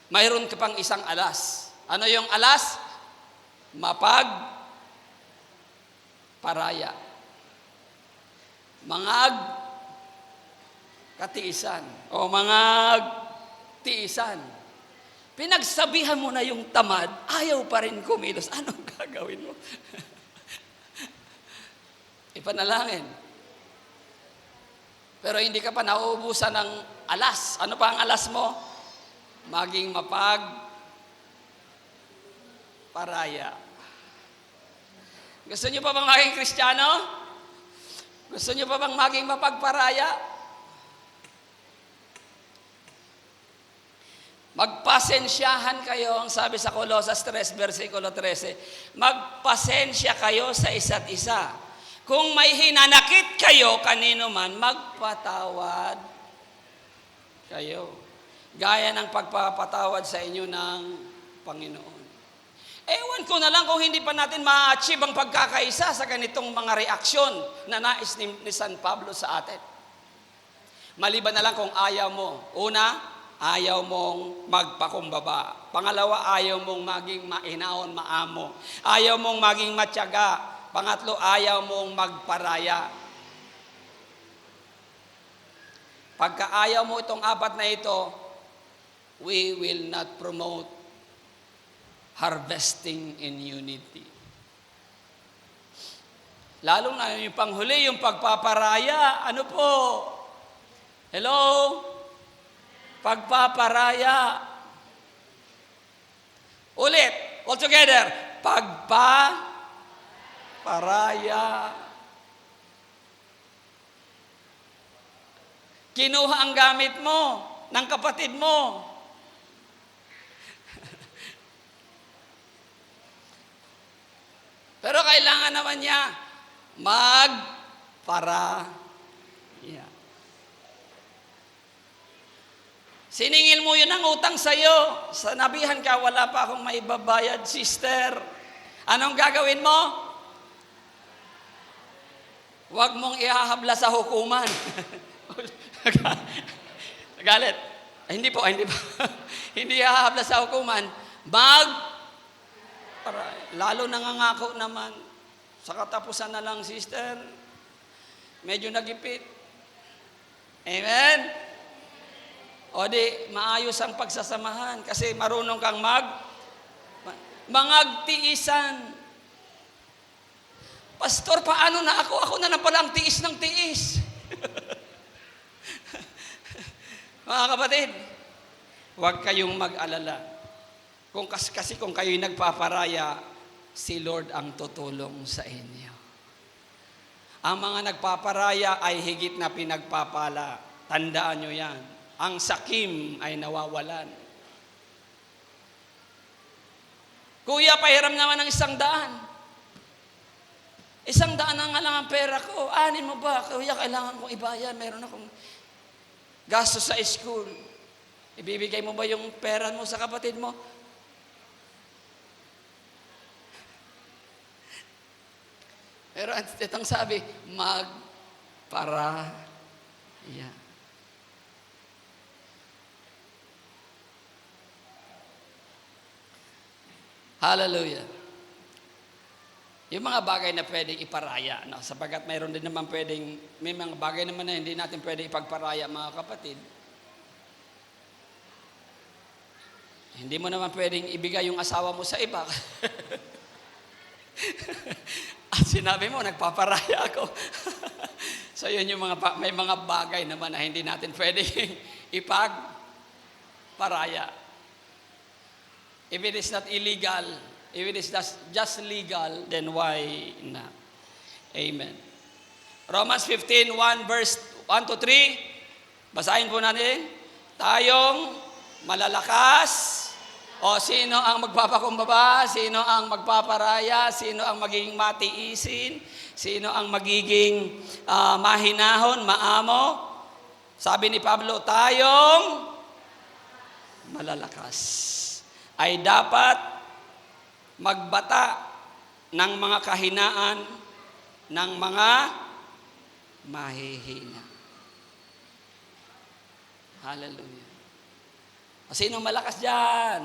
mayroon ka pang isang alas. Ano yung alas? Mapagparaya. Katiisan o tiisan. Pinagsabihan mo na yung tamad, ayaw pa rin kumilos. Anong gagawin mo? Ipanalangin. Pero hindi ka pa nauubusan ng alas. Ano pa ang alas mo? Maging mapagparaya. Gusto niyo pa bang maging Kristiyano? Gusto niyo pa bang maging mapagparaya? Magpasensyahan kayo, ang sabi sa Colosas 3, versikulo 13, magpasensya kayo sa isa't isa. Kung may hinanakit kayo kanino man, magpatawad kayo. Gaya ng pagpapatawad sa inyo ng Panginoon. Ewan ko na lang kung hindi pa natin ma-achieve ang pagkakaisa sa ganitong mga reaksyon na nais ni San Pablo sa atin. Maliban na lang kung ayaw mo. Una, ayaw mong magpakumbaba. Pangalawa, ayaw mong maging mainahon, maamo. Ayaw mong maging matyaga. Pangatlo, ayaw mong magparaya. Pagka ayaw mo itong apat na ito, we will not promote harvesting in unity. Lalo na yung panghuli, yung pagpaparaya. Ano po? Hello? Pagpaparaya. Ulit, all together. Pagpaparaya. Kinuha ang gamit mo ng kapatid mo. Pero kailangan naman niya magparaya. Siningil mo yun ang utang sa'yo. Sanabihan ka, wala pa akong maibabayad, sister. Anong gagawin mo? Huwag mong ihahabla sa hukuman. Nagalit. Hindi po. Hindi ihahabla sa hukuman. Lalo nangangako naman. Sa katapusan na lang, sister. Medyo nagipit. Amen? O di, maayos ang pagsasamahan kasi marunong kang mangagtiisan. Pastor, paano na ako? Ako na lang pala ang tiis ng tiis. Mga kapatid, huwag kayong mag-alala. Kasi kung kayo'y nagpaparaya, si Lord ang tutulong sa inyo. Ang mga nagpaparaya ay higit na pinagpapala. Tandaan nyo yan. Ang sakim ay nawawalan. Kuya, pahiram naman ng 100. 100 ang lang ang pera ko. Anin mo ba? Kuya, kailangan kong ibayad. Meron akong gasto sa school. Ibibigay mo ba yung pera mo sa kapatid mo? Pero itong sabi, magparaya. Hallelujah. Yung mga bagay na pwedeng iparaya, sapagat mayroon din naman may mga bagay naman na hindi natin pwedeng ipagparaya, mga kapatid. Hindi mo naman pwedeng ibigay yung asawa mo sa iba. At sinabi mo, nagpaparaya ako. So yun yung may mga bagay naman na hindi natin pwedeng ipagparaya. If it is not illegal, If it is just legal, then why not? Amen. Romans 15:1 verse 1 to 3. Basahin po natin. Tayong malalakas. O sino ang magpapakumbaba? Sino ang magpaparaya? Sino ang magiging matiisin? Sino ang magiging mahinahon, maamo? Sabi ni Pablo, tayong malalakas ay dapat magbata ng mga kahinaan ng mga mahihina. Hallelujah. O sino malakas dyan?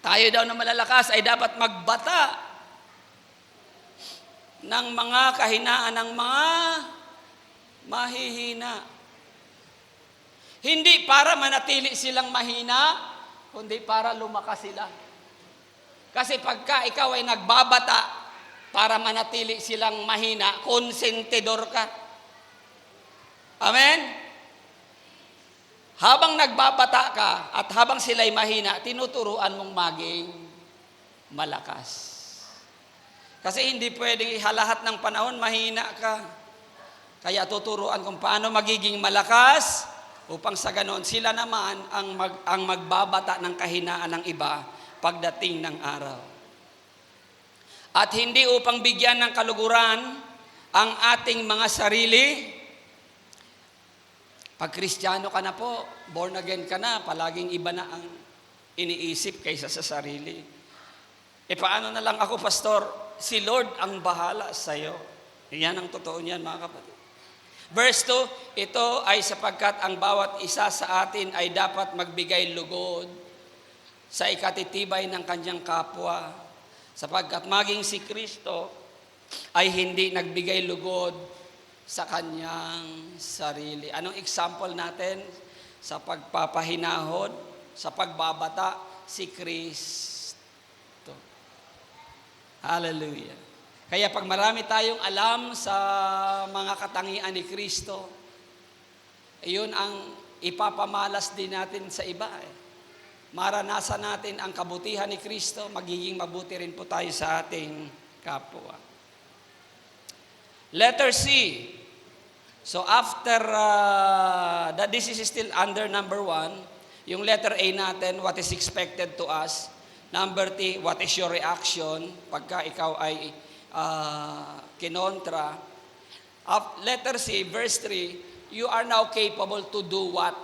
Tayo daw na malalakas ay dapat magbata ng mga kahinaan ng mga mahihina. Hindi para manatili silang mahina, kundi para lumakas sila. Kasi pagka ikaw ay nagbabata para manatili silang mahina, konsentidor ka. Amen? Habang nagbabata ka at habang sila'y mahina, tinuturuan mong maging malakas. Kasi hindi pwedeng lahat ng panahon mahina ka. Kaya tuturuan kung paano magiging malakas upang sa ganon sila naman ang magbabata ng kahinaan ng iba pagdating ng araw. At hindi upang bigyan ng kaluguran ang ating mga sarili. Pag Kristiyano ka na po, born again ka na, palaging iba na ang iniisip kaysa sa sarili. Paano na lang ako, pastor? Si Lord ang bahala sa'yo. Yan ang totoo niyan, mga kapatid. Verse 2, ito ay sapagkat ang bawat isa sa atin ay dapat magbigay lugod sa ikatitibay ng kanyang kapwa. Sapagkat maging si Kristo ay hindi nagbigay lugod sa kanyang sarili. Anong example natin sa pagpapahinahon, sa pagbabata? Si Kristo. Hallelujah. Kaya pag marami tayong alam sa mga katangian ni Kristo, yun ang ipapamalas din natin sa iba. Maranasan natin ang kabutihan ni Kristo, magiging mabuti rin po tayo sa ating kapwa. Letter C. So after that, this is still under number 1. Yung letter A natin, what is expected to us. Number T, what is your reaction pagka ikaw ay kinontra. Letter C, verse 3, you are now capable to do what?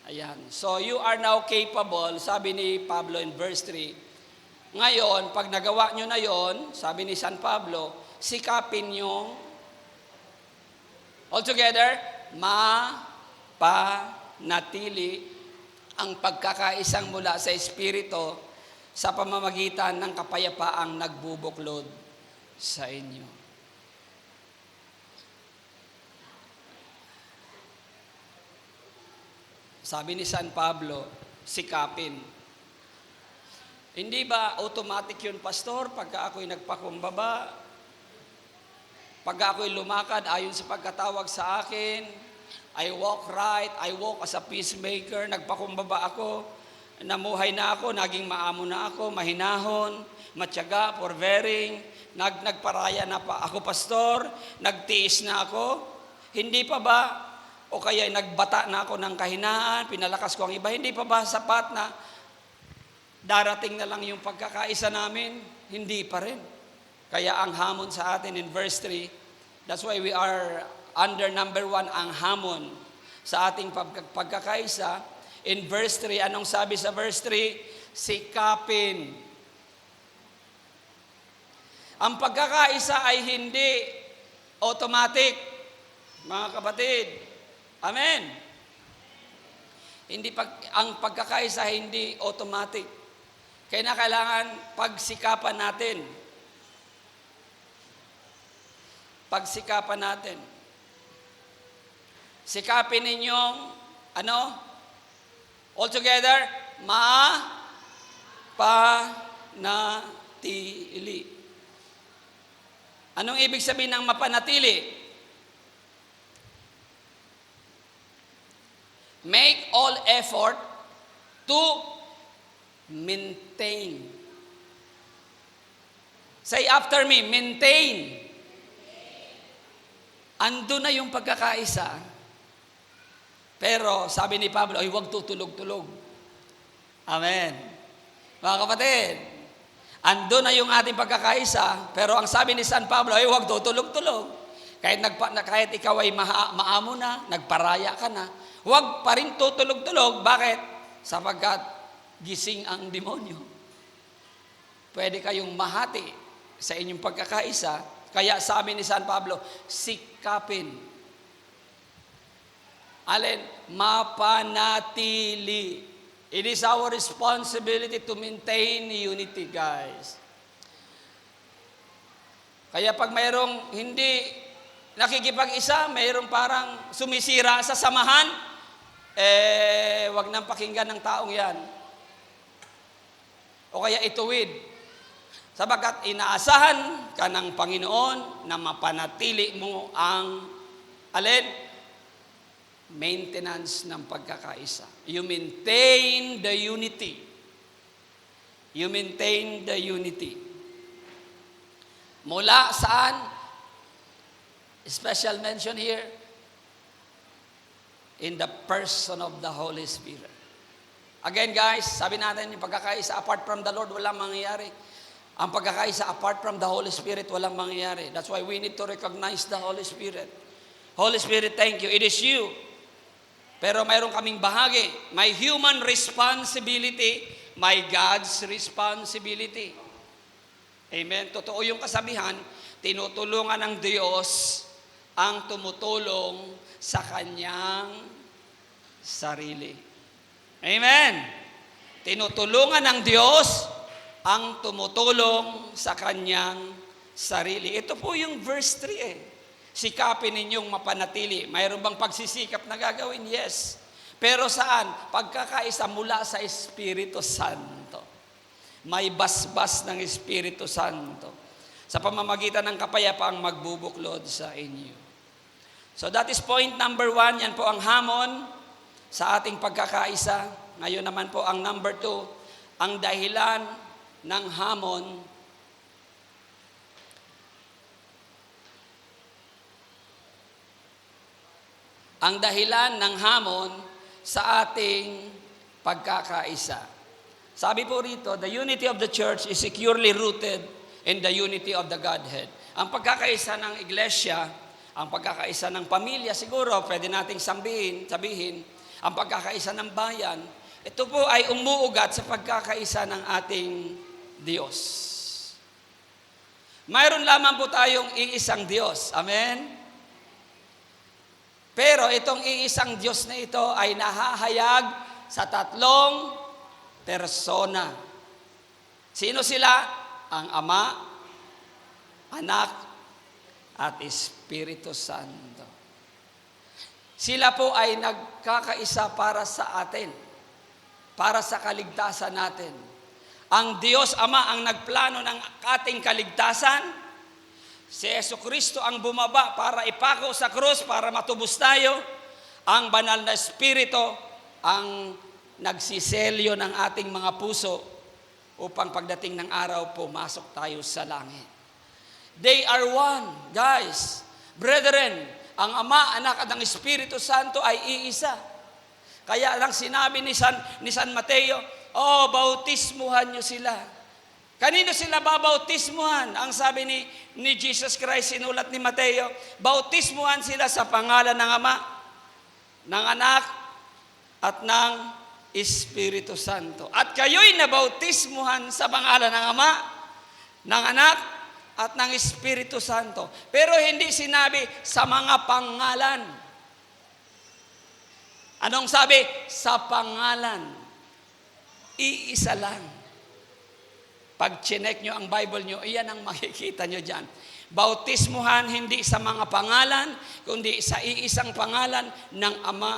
Ayan. So you are now capable, sabi ni Pablo in verse 3. Ngayon, pag nagawa nyo na yon, sabi ni San Pablo, sikapin nyo altogether, mapanatili ang pagkakaisang mula sa Espiritu sa pamamagitan ng kapayapaang nagbubuklod sa inyo. Sabi ni San Pablo, sikapin. Hindi ba automatic yun, pastor, pagka ako'y nagpakumbaba? Pag ako'y lumakad ayon sa pagkatawag sa akin, I walk right, I walk as a peacemaker, nagpakumbaba ako, namuhay na ako, naging maamo na ako, mahinahon, matyaga, forbearing, nagparaya na pa ako, pastor, nagtiis na ako, hindi pa ba? O kaya nagbata na ako ng kahinaan, pinalakas ko ang iba, hindi pa ba sapat na darating na lang yung pagkakaisa namin? Hindi pa rin. Kaya ang hamon sa atin in verse 3, that's why we are under number 1, ang hamon sa ating pagkakaisa. In verse 3, anong sabi sa verse 3? Sikapin. Ang pagkakaisa ay hindi automatic, mga kapatid. Amen. Ang pagkakaisa hindi automatic. Kaya kailangan pagsikapan natin. Pagsikapan natin. Sikapin ninyong, all together, mapanatili. Anong ibig sabihin ng mapanatili? Make all effort to Maintain. Say after me, maintain. Ando na yung pagkakaisa. Pero sabi ni Pablo, ay huwag tutulog-tulog. Amen. Mga kapatid, ando na yung ating pagkakaisa, pero ang sabi ni San Pablo, ay huwag tutulog-tulog. Kahit ikaw ay maamo na, nagparaya ka na, huwag pa rin tutulog-tulog. Bakit? Sapagkat gising ang demonyo. Pwede kayong mahati sa inyong pagkakaisa. Kaya sabi ni San Pablo, sikapin. Alin? Mapanatili. It is our responsibility to maintain unity, guys. Kaya pag mayroong hindi nakikipag-isa, mayroong parang sumisira sa samahan, wag nang pakinggan ng taong yan. O kaya ituwid. Sapagkat inaasahan ka ng Panginoon na mapanatili mo ang alin? Maintenance ng pagkakaisa. You maintain the unity. You maintain the unity. Mula saan? Special mention here, in the person of the Holy Spirit. Again guys, sabi natin yung pagkakaisa apart from the Lord, walang mangyayari. Ang pagkakaisa apart from the Holy Spirit, walang mangyayari. That's why we need to recognize the Holy Spirit. Holy Spirit, thank you. It is you. Pero mayroon kaming bahagi. My human responsibility, my God's responsibility. Amen. Totoo yung kasabihan, tinutulungan ng Diyos ang tumutulong sa kanyang sarili. Amen. Tinutulungan ng Diyos ang tumutulong sa kanyang sarili. Ito po yung verse 3 Sikapin ninyong mapanatili. Mayroon bang pagsisikap na gagawin? Yes. Pero saan? Pagkakaisa mula sa Espiritu Santo. May basbas ng Espiritu Santo. Sa pamamagitan ng kapayapaang magbubuklod sa inyo. So that is point number 1. Yan po ang hamon sa ating pagkakaisa. Ngayon naman po ang number 2, ang dahilan ng hamon sa ating pagkakaisa. Sabi po rito, the unity of the church is securely rooted in the unity of the Godhead. Ang pagkakaisa ng iglesia, ang pagkakaisa ng pamilya, siguro pwede nating sabihin, ang pagkakaisa ng bayan, ito po ay umuugat sa pagkakaisa ng ating Diyos. Mayroon lamang po tayong iisang Diyos. Amen? Pero itong iisang Diyos na ito ay nahahayag sa 3 persona. Sino sila? Ang Ama, Anak, at Espiritu Santo. Sila po ay nagkakaisa para sa atin, para sa kaligtasan natin. Ang Diyos Ama ang nagplano ng ating kaligtasan. Si Jesucristo ang bumaba para ipako sa krus para matubos tayo. Ang banal na Espiritu ang nagsiselyo ng ating mga puso upang pagdating ng araw pumasok tayo sa langit. They are one, guys. Brethren, ang Ama, Anak at ang Espiritu Santo ay iisa. Kaya lang sinabi ni San Mateo, bautismuhan nyo sila. Kanino sila babautismuhan? Ang sabi ni Jesus Christ, sinulat ni Mateo, bautismuhan sila sa pangalan ng Ama, ng Anak, at ng Espiritu Santo. At kayo'y nabautismuhan sa pangalan ng Ama, ng Anak, at ng Espiritu Santo. Pero hindi sinabi sa mga pangalan. Anong sabi? Sa pangalan. Iisa lang. Pag chinek nyo ang Bible nyo, iyan ang makikita nyo dyan. Bautismuhan hindi sa mga pangalan, kundi sa iisang pangalan ng Ama,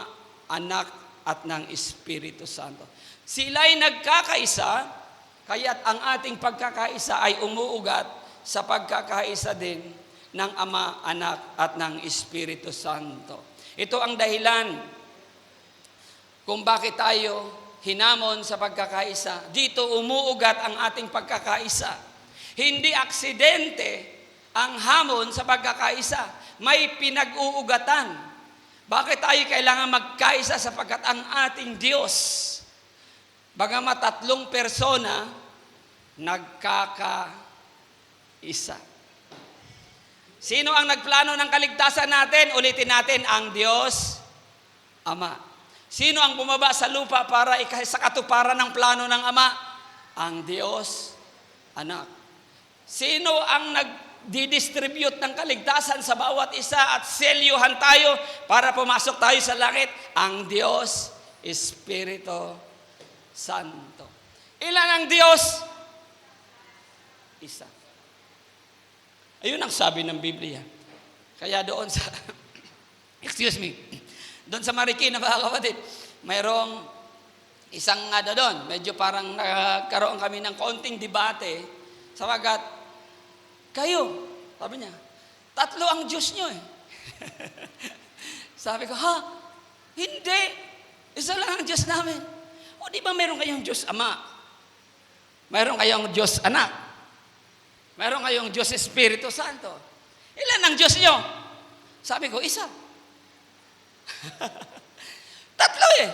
Anak, at ng Espiritu Santo. Sila'y nagkakaisa, kaya't ang ating pagkakaisa ay umuugat sa pagkakaisa din ng Ama, Anak, at ng Espiritu Santo. Ito ang dahilan kung bakit tayo hinamon sa pagkakaisa. Dito umuugat ang ating pagkakaisa. Hindi aksidente ang hamon sa pagkakaisa. May pinag-uugatan. Bakit tayo kailangan magkaisa? Sapagkat ang ating Diyos, bagamat 3 persona, nagkakaisa. Sino ang nagplano ng kaligtasan natin? Ulitin natin, ang Diyos Ama. Sino ang bumaba sa lupa para sa katuparan ng plano ng Ama? Ang Diyos Anak. Sino ang nagdidistribute ng kaligtasan sa bawat isa at selyuhan tayo para pumasok tayo sa langit? Ang Diyos Espiritu Santo. Ilan ang Diyos? Isa. Ayun ang sabi ng Biblia. Kaya doon sa, doon sa Marikina, mga kapatid, mayroong isang doon, medyo parang nagkaroon kami ng konting debate, sapagat, kayo, sabi niya, 3 ang Diyos nyo eh. Sabi ko, hindi, isa lang ang Diyos namin. O di ba meron kayong Diyos Ama? Meron kayong Diyos Anak? Meron kayong Diyos Espiritu Santo? Ilan ang Diyos nyo? Sabi ko, isa. 3 eh.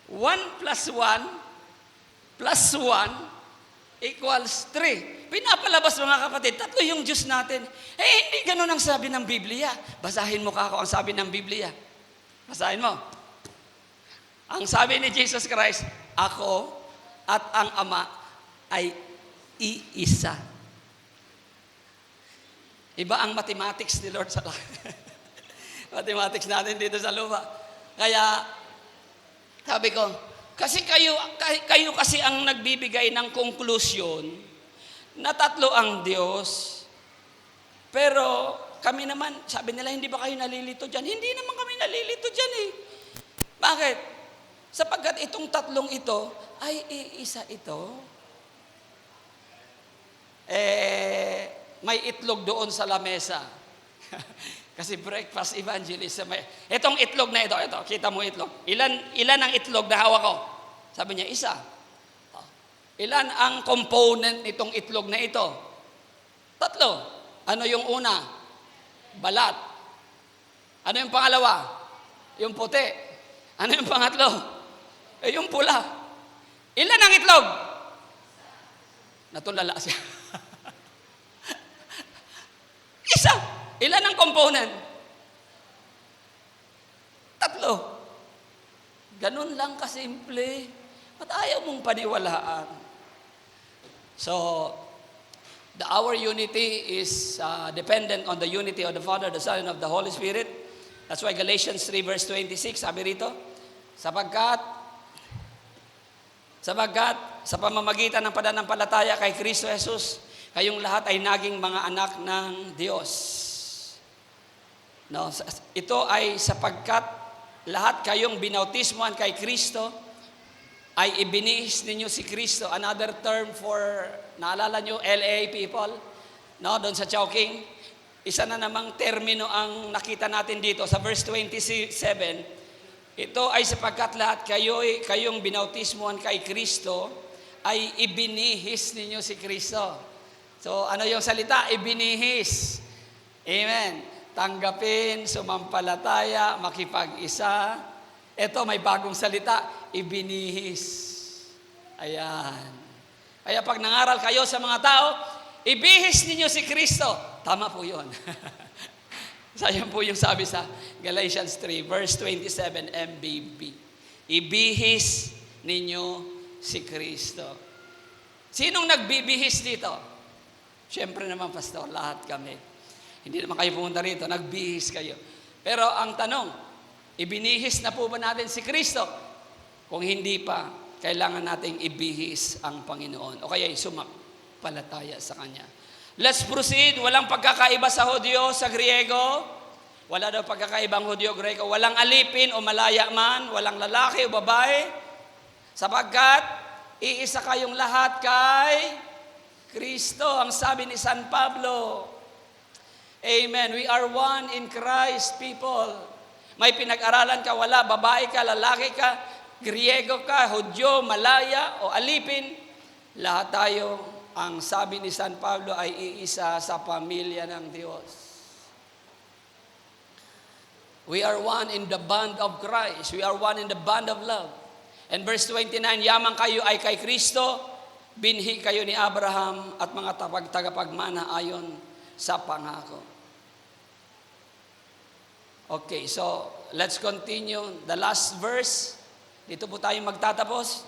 1 plus 1 plus 1 equals 3. Pinapalabas, mga kapatid, 3 yung Diyos natin. Hindi ganun ang sabi ng Biblia. Basahin mo kako ang sabi ng Biblia. Basahin mo. Ang sabi ni Jesus Christ, ako at ang Ama ay iisa. Iba ang mathematics ni Lord sa mathematics natin dito sa lupa. Kaya, sabi ko, kasi kayo kasi ang nagbibigay ng konklusyon na 3 ang Diyos. Pero kami naman, sabi nila, hindi ba kayo nalilito dyan? Hindi naman kami nalilito dyan eh. Bakit? Sapagkat itong 3 ito ay iisa ito. May itlog doon sa lamesa. Kasi breakfast evangelism. Itong itlog na ito, kita mo itlog. Ilan ang itlog na hawak ko? Sabi niya, isa. Ilan ang component nitong itlog na ito? 3. Ano yung una? Balat. Ano yung pangalawa? Yung puti. Ano yung pangatlo? Yung pula. Ilan ang itlog? Natulala siya. Isa. Ilan ang component? 3. Ganun lang kasimple. Ba't ayaw mong paniwalaan? So, our unity is dependent on the unity of the Father, the Son, and of the Holy Spirit. That's why Galatians 3 verse 26, sabi rito, sapagkat sa pamamagitan ng pananampalataya kay Kristo Jesus, kayong lahat ay naging mga anak ng Diyos. No, ito ay sapagkat lahat kayong binautismohan kay Kristo, ay ibinihis ninyo si Kristo. Another term for, naalala nyo, LA people, no, doon sa Chowking, isa na namang termino ang nakita natin dito sa verse 27. Ito ay sapagkat lahat kayong binautismohan kay Kristo, ay ibinihis ninyo si Kristo. So, ano yung salita? Ibinihis. Amen. Tanggapin, sumampalataya, makipag-isa. Ito, may bagong salita, ibinihis. Ayan. Kaya pag nangaral kayo sa mga tao, ibihis ninyo si Kristo. Tama po yun. Sayang po yung sabi sa Galatians 3, verse 27, MBB. Ibihis ninyo si Kristo. Sinong nagbibihis dito? Siyempre naman, pastor, lahat kami. Hindi naman kayo pumunta rito, nagbihis kayo. Pero ang tanong, ibinihis na po ba natin si Kristo? Kung hindi pa, kailangan nating ibihis ang Panginoon. O kaya sumampalataya sa Kanya. Let's proceed. Walang pagkakaiba sa Hudyo, sa Griego. Wala daw pagkakaibang Hudyo, Griego. Walang alipin o malaya man. Walang lalaki o babae. Sapagkat, iisa kayong lahat kay Kristo. Ang sabi ni San Pablo. Amen. We are one in Christ, people. May pinag-aralan ka, wala, babae ka, lalaki ka, Griego ka, Hudyo, Malaya o alipin, lahat tayo, ang sabi ni San Pablo ay iisa sa pamilya ng Diyos. We are one in the bond of Christ. We are one in the bond of love. And verse 29, yamang kayo ay kay Kristo, binhi kayo ni Abraham at mga tagapagmana ayon sa pangako. Okay, so let's continue. The last verse, dito po tayo magtatapos.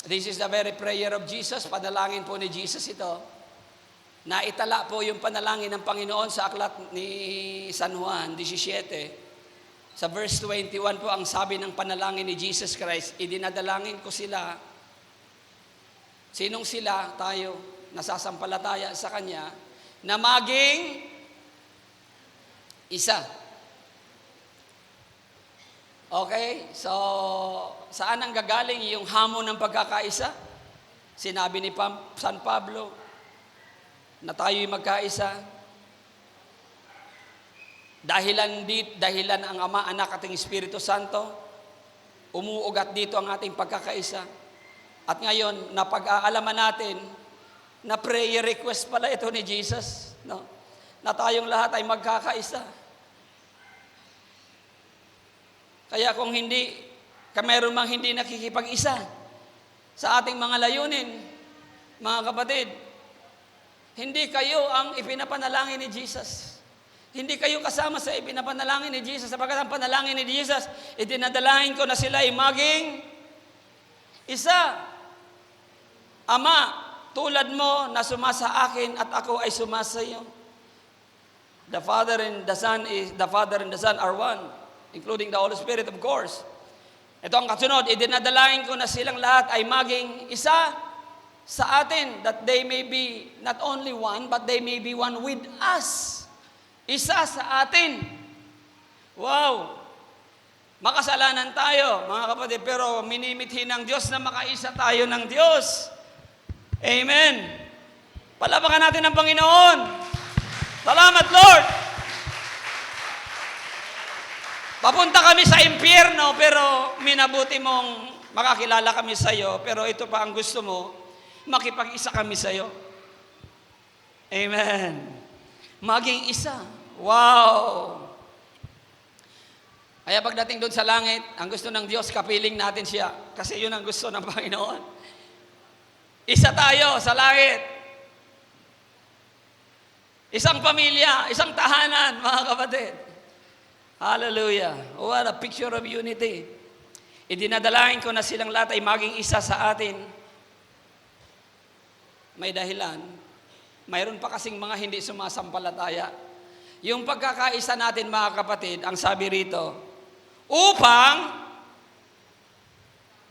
This is the very prayer of Jesus. Panalangin po ni Jesus ito. Naitala po yung panalangin ng Panginoon sa aklat ni San Juan 17. Sa verse 21 po ang sabi ng panalangin ni Jesus Christ, idinadalangin ko sila. Sinong sila? Tayo, nasasampalataya sa Kanya, na maging isa. Okay? So, saan ang gagaling yung hamon ng pagkakaisa? Sinabi ni San Pablo na tayo'y magkaisa. Dahilan ang Ama, Anak at ang Espiritu Santo, umuugat dito ang ating pagkakaisa. At ngayon, napag-aalaman natin na prayer request pala ito ni Jesus, no? Na tayong lahat ay magkakaisa. Kaya kung meron mang hindi nakikipag-isa sa ating mga layunin, mga kapatid, hindi kayo ang ipinapanalangin ni Jesus. Hindi kayo kasama sa ipinapanalangin ni Jesus. Sapagkat ang panalangin ni Jesus, itinadalangin ko na sila ay maging isa. Ama, tulad mo na sumasa akin at ako ay sumasa iyo. The Father and the Son are one, including the Holy Spirit, of course. Ito ang kasunod, idinadalangin ko na silang lahat ay maging isa sa atin, that they may be not only one, but they may be one with us. Isa sa atin. Wow! Makasalanan tayo, mga kapatid, pero minimithi ng Diyos na makaisa tayo ng Diyos. Amen! Palapakan natin ang Panginoon. Salamat, Lord! Papunta kami sa impyerno, pero minabuti mong makakilala kami sa iyo, pero ito pa ang gusto mo, makipag-isa kami sa iyo. Amen. Maging isa. Wow! Kaya pagdating doon sa langit, ang gusto ng Diyos, kapiling natin siya. Kasi yun ang gusto ng Panginoon. Isa tayo sa langit. Isang pamilya, isang tahanan, mga kapatid. Hallelujah. What a picture of unity. Idinadalangin ko na silang lahat ay maging isa sa atin. May dahilan. Mayroon pa kasing mga hindi sumasampalataya. Yung pagkakaisa natin, mga kapatid, ang sabi rito, upang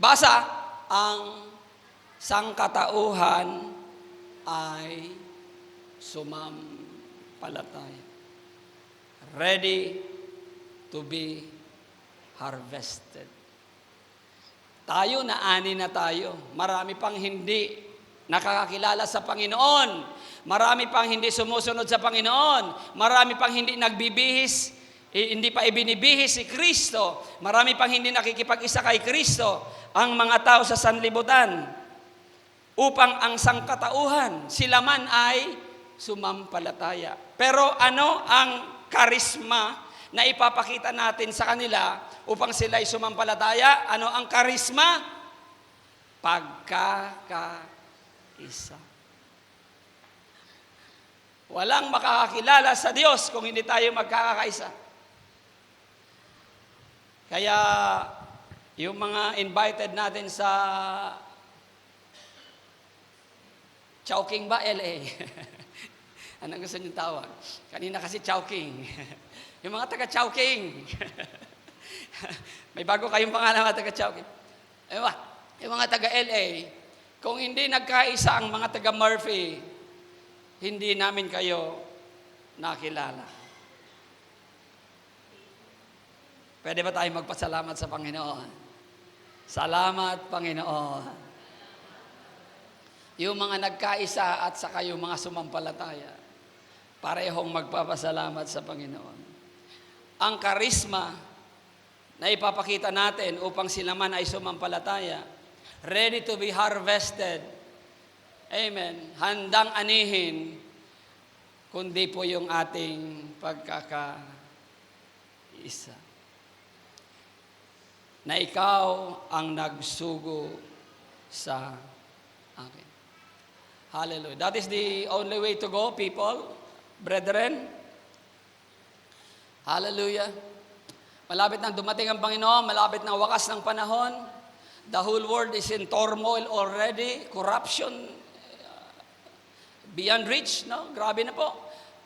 basa ang sangkatauhan ay sumampalataya. Ready to be harvested. Tayo, naani na tayo. Marami pang hindi nakakakilala sa Panginoon. Marami pang hindi sumusunod sa Panginoon. Marami pang hindi nagbibihis, hindi pa ibinibihis si Kristo. Marami pang hindi nakikipag-isa kay Kristo ang mga tao sa sanlibutan. Upang ang sangkatauhan, sila man ay sumampalataya. Pero ano ang karisma na ipapakita natin sa kanila upang sila ay sumampalataya? Ano ang karisma? Pagkakaisa. Walang makakakilala sa Diyos kung hindi tayo magkakaisa. Kaya, yung mga invited natin sa Chowking ba, LA? Anong gusto niyong tawag? Kanina kasi Chowking. Yung mga taga-Chowking. May bago kayong pangalan, mga taga-Chowking. Yung mga taga-LA, kung hindi nagkaisa ang mga taga-Murphy, hindi namin kayo nakilala. Pwede ba tayo magpasalamat sa Panginoon? Salamat, Panginoon. Yung mga nagkaisa at saka yung mga sumampalataya, parehong magpapasalamat sa Panginoon. Ang karisma na ipapakita natin upang sila man ay sumampalataya. Ready to be harvested. Amen. Handang anihin, kundi po yung ating pagkakaisa. Na ikaw ang nagsugo sa akin. Hallelujah. That is the only way to go, people, brethren. Hallelujah. Malapit nang dumating ang Panginoon, malapit na wakas ng panahon. The whole world is in turmoil already, corruption beyond reach, no? Grabe na po.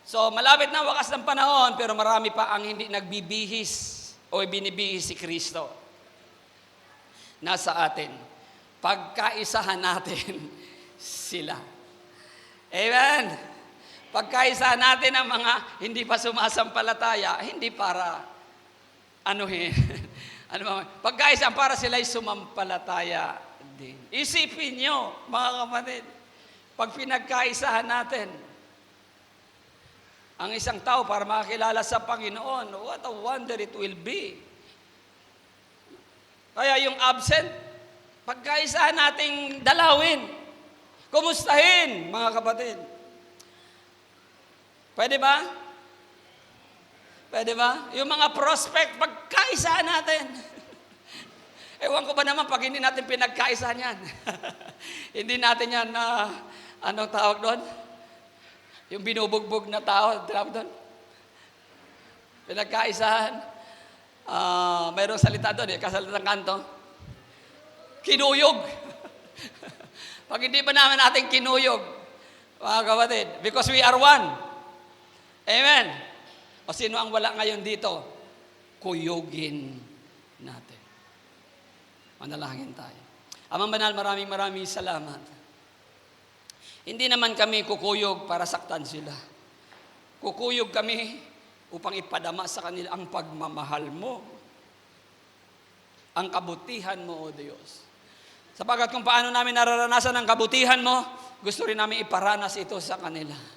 So, malapit na wakas ng panahon, pero marami pa ang hindi nagbibihis o binibihis si Kristo. Nasa atin. Pagkaisahan natin sila. Amen. Pagkaisahan natin ang mga hindi pa sumasampalataya, hindi para pagkaisahan para sila'y sumampalataya din. Isipin nyo, mga kapatid, pag pinagkaisahan natin ang isang tao para makakilala sa Panginoon, what a wonder it will be. Kaya yung absent, pagkaisahan nating dalawin, kumustahin, mga kapatid. Pwede ba? Pwede ba? Yung mga prospect, pagkaisahan natin. Ewan ko ba naman pag hindi natin pinagkaisahan yan. Hindi natin yan anong tawag doon? Yung binubugbog na tao, tawag doon. Pinagkaisahan. Mayroong salita doon, kasalitang kanto. Kinuyog. Pag hindi ba naman natin kinuyog, mga kapatid, because we are one. Amen. O sino ang wala ngayon dito? Kuyugin natin. Manalangin tayo. Amang Banal, maraming salamat. Hindi naman kami kukuyog para saktan sila. Kukuyog kami upang ipadama sa kanila ang pagmamahal mo. Ang kabutihan mo, O Diyos. Sapagkat kung paano namin nararanasan ang kabutihan mo, gusto rin namin iparanas ito sa kanila.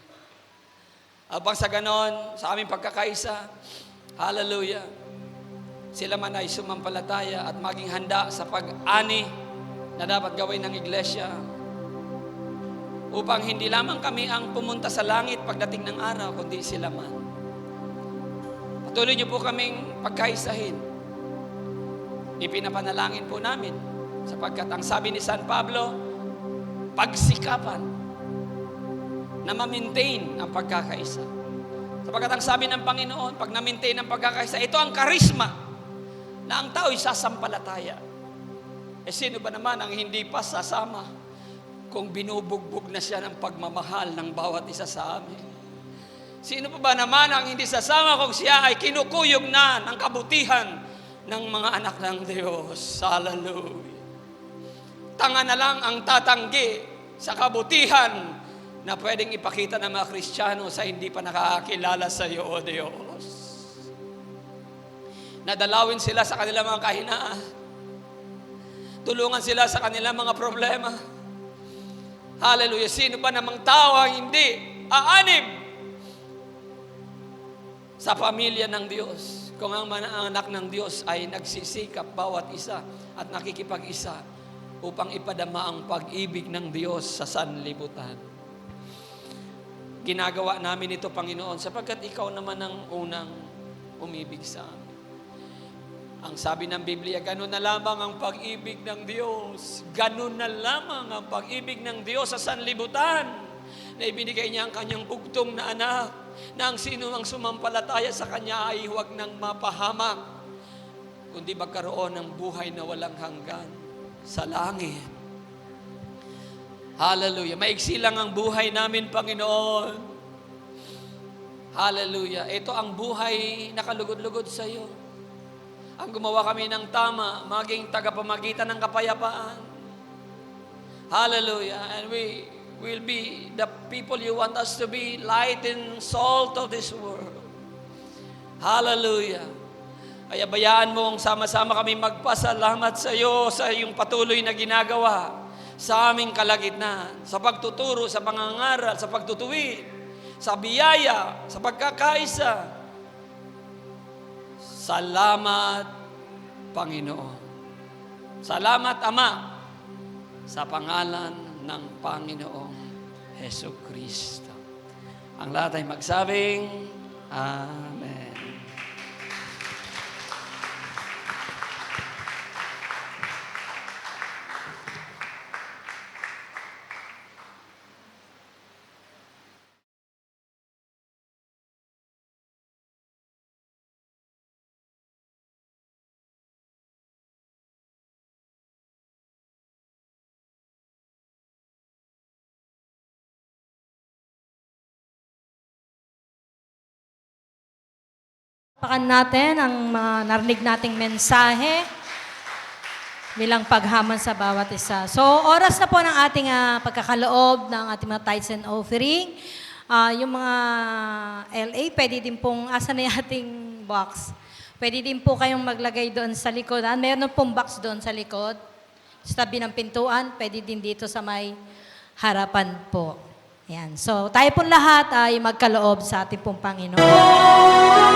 Upang sa ganon, sa aming pagkakaisa, hallelujah, sila man ay sumampalataya at maging handa sa pag-ani na dapat gawin ng iglesia upang hindi lamang kami ang pumunta sa langit pagdating ng araw, kundi sila man. Patuloy niyo po kaming pagkaisahin. Ipinapanalangin po namin sapagkat ang sabi ni San Pablo, pagsikapan na ma-maintain ang pagkakaisa. Sapagkat ang sabi ng Panginoon, pag na-maintain ang pagkakaisa, ito ang karisma na ang tao'y sasampalataya. Sino ba naman ang hindi pa sasama kung binubugbog na siya ng pagmamahal ng bawat isa sa amin? Sino pa ba naman ang hindi sasama kung siya ay kinukuyog na ng kabutihan ng mga anak ng Diyos? Hallelujah. Tanga na lang ang tatanggi sa kabutihan na pwedeng ipakita ng mga Kristiyano sa hindi pa nakakakilala sa iyo, O Diyos. Nadalawin sila sa kanilang mga kahinaan. Tulungan sila sa kanilang mga problema. Hallelujah. Sino ba namang tao ang hindi aanib sa pamilya ng Diyos? Kung ang mga anak ng Diyos ay nagsisikap bawat isa at nakikipag-isa upang ipadama ang pag-ibig ng Diyos sa sanlibutan. Ginagawa namin ito, Panginoon, sapagkat Ikaw naman ang unang umibig sa amin. Ang sabi ng Biblia, ganun na lamang ang pag-ibig ng Diyos. Ganun na lamang ang pag-ibig ng Diyos sa sanlibutan na ibinigay niya ang kanyang bugtong na anak na ang sino ang sumampalataya sa kanya ay huwag nang mapahamak, kundi magkaroon ng buhay na walang hanggan sa langit. Hallelujah. Maiksi lang ang buhay namin, Panginoon. Hallelujah. Ito ang buhay na kalugod-lugod sa iyo. Ang gumawa kami ng tama, maging tagapamagitan ng kapayapaan. Hallelujah. And we will be the people you want us to be, light and salt of this world. Hallelujah. Kaya bayaan mong sama-sama kami magpasalamat sa iyo sa iyong patuloy na ginagawa sa aming kalagitnaan, sa pagtuturo, sa pangangaral, sa pagtutuwid, sa biyaya, sa pagkakaisa. Salamat Panginoon. Salamat, Ama, sa pangalan ng Panginoong Hesus Kristo. Ang lahat ay magsabing, Amen. Pakan natin ang mga narinig nating mensahe bilang paghaman sa bawat isa. So, oras na po ng ating pagkakaloob ng ating mga tithes and offering. Yung mga LA, pwede din pong, asa na yung ating box? Pwede din po kayong maglagay doon sa likod. Meron pong box doon sa likod. Sa tabi ng pintuan, pwede din dito sa may harapan po. Yan. So, tayo pong lahat ay magkaloob sa ating pong Panginoon.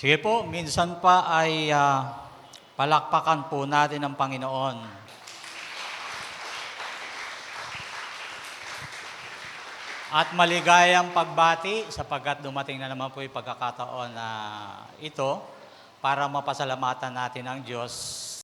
Sige po, minsan pa ay palakpakan po natin ang Panginoon. At maligayang pagbati sapagkat dumating na naman po yung pagkakataon na ito para mapasalamatan natin ang Diyos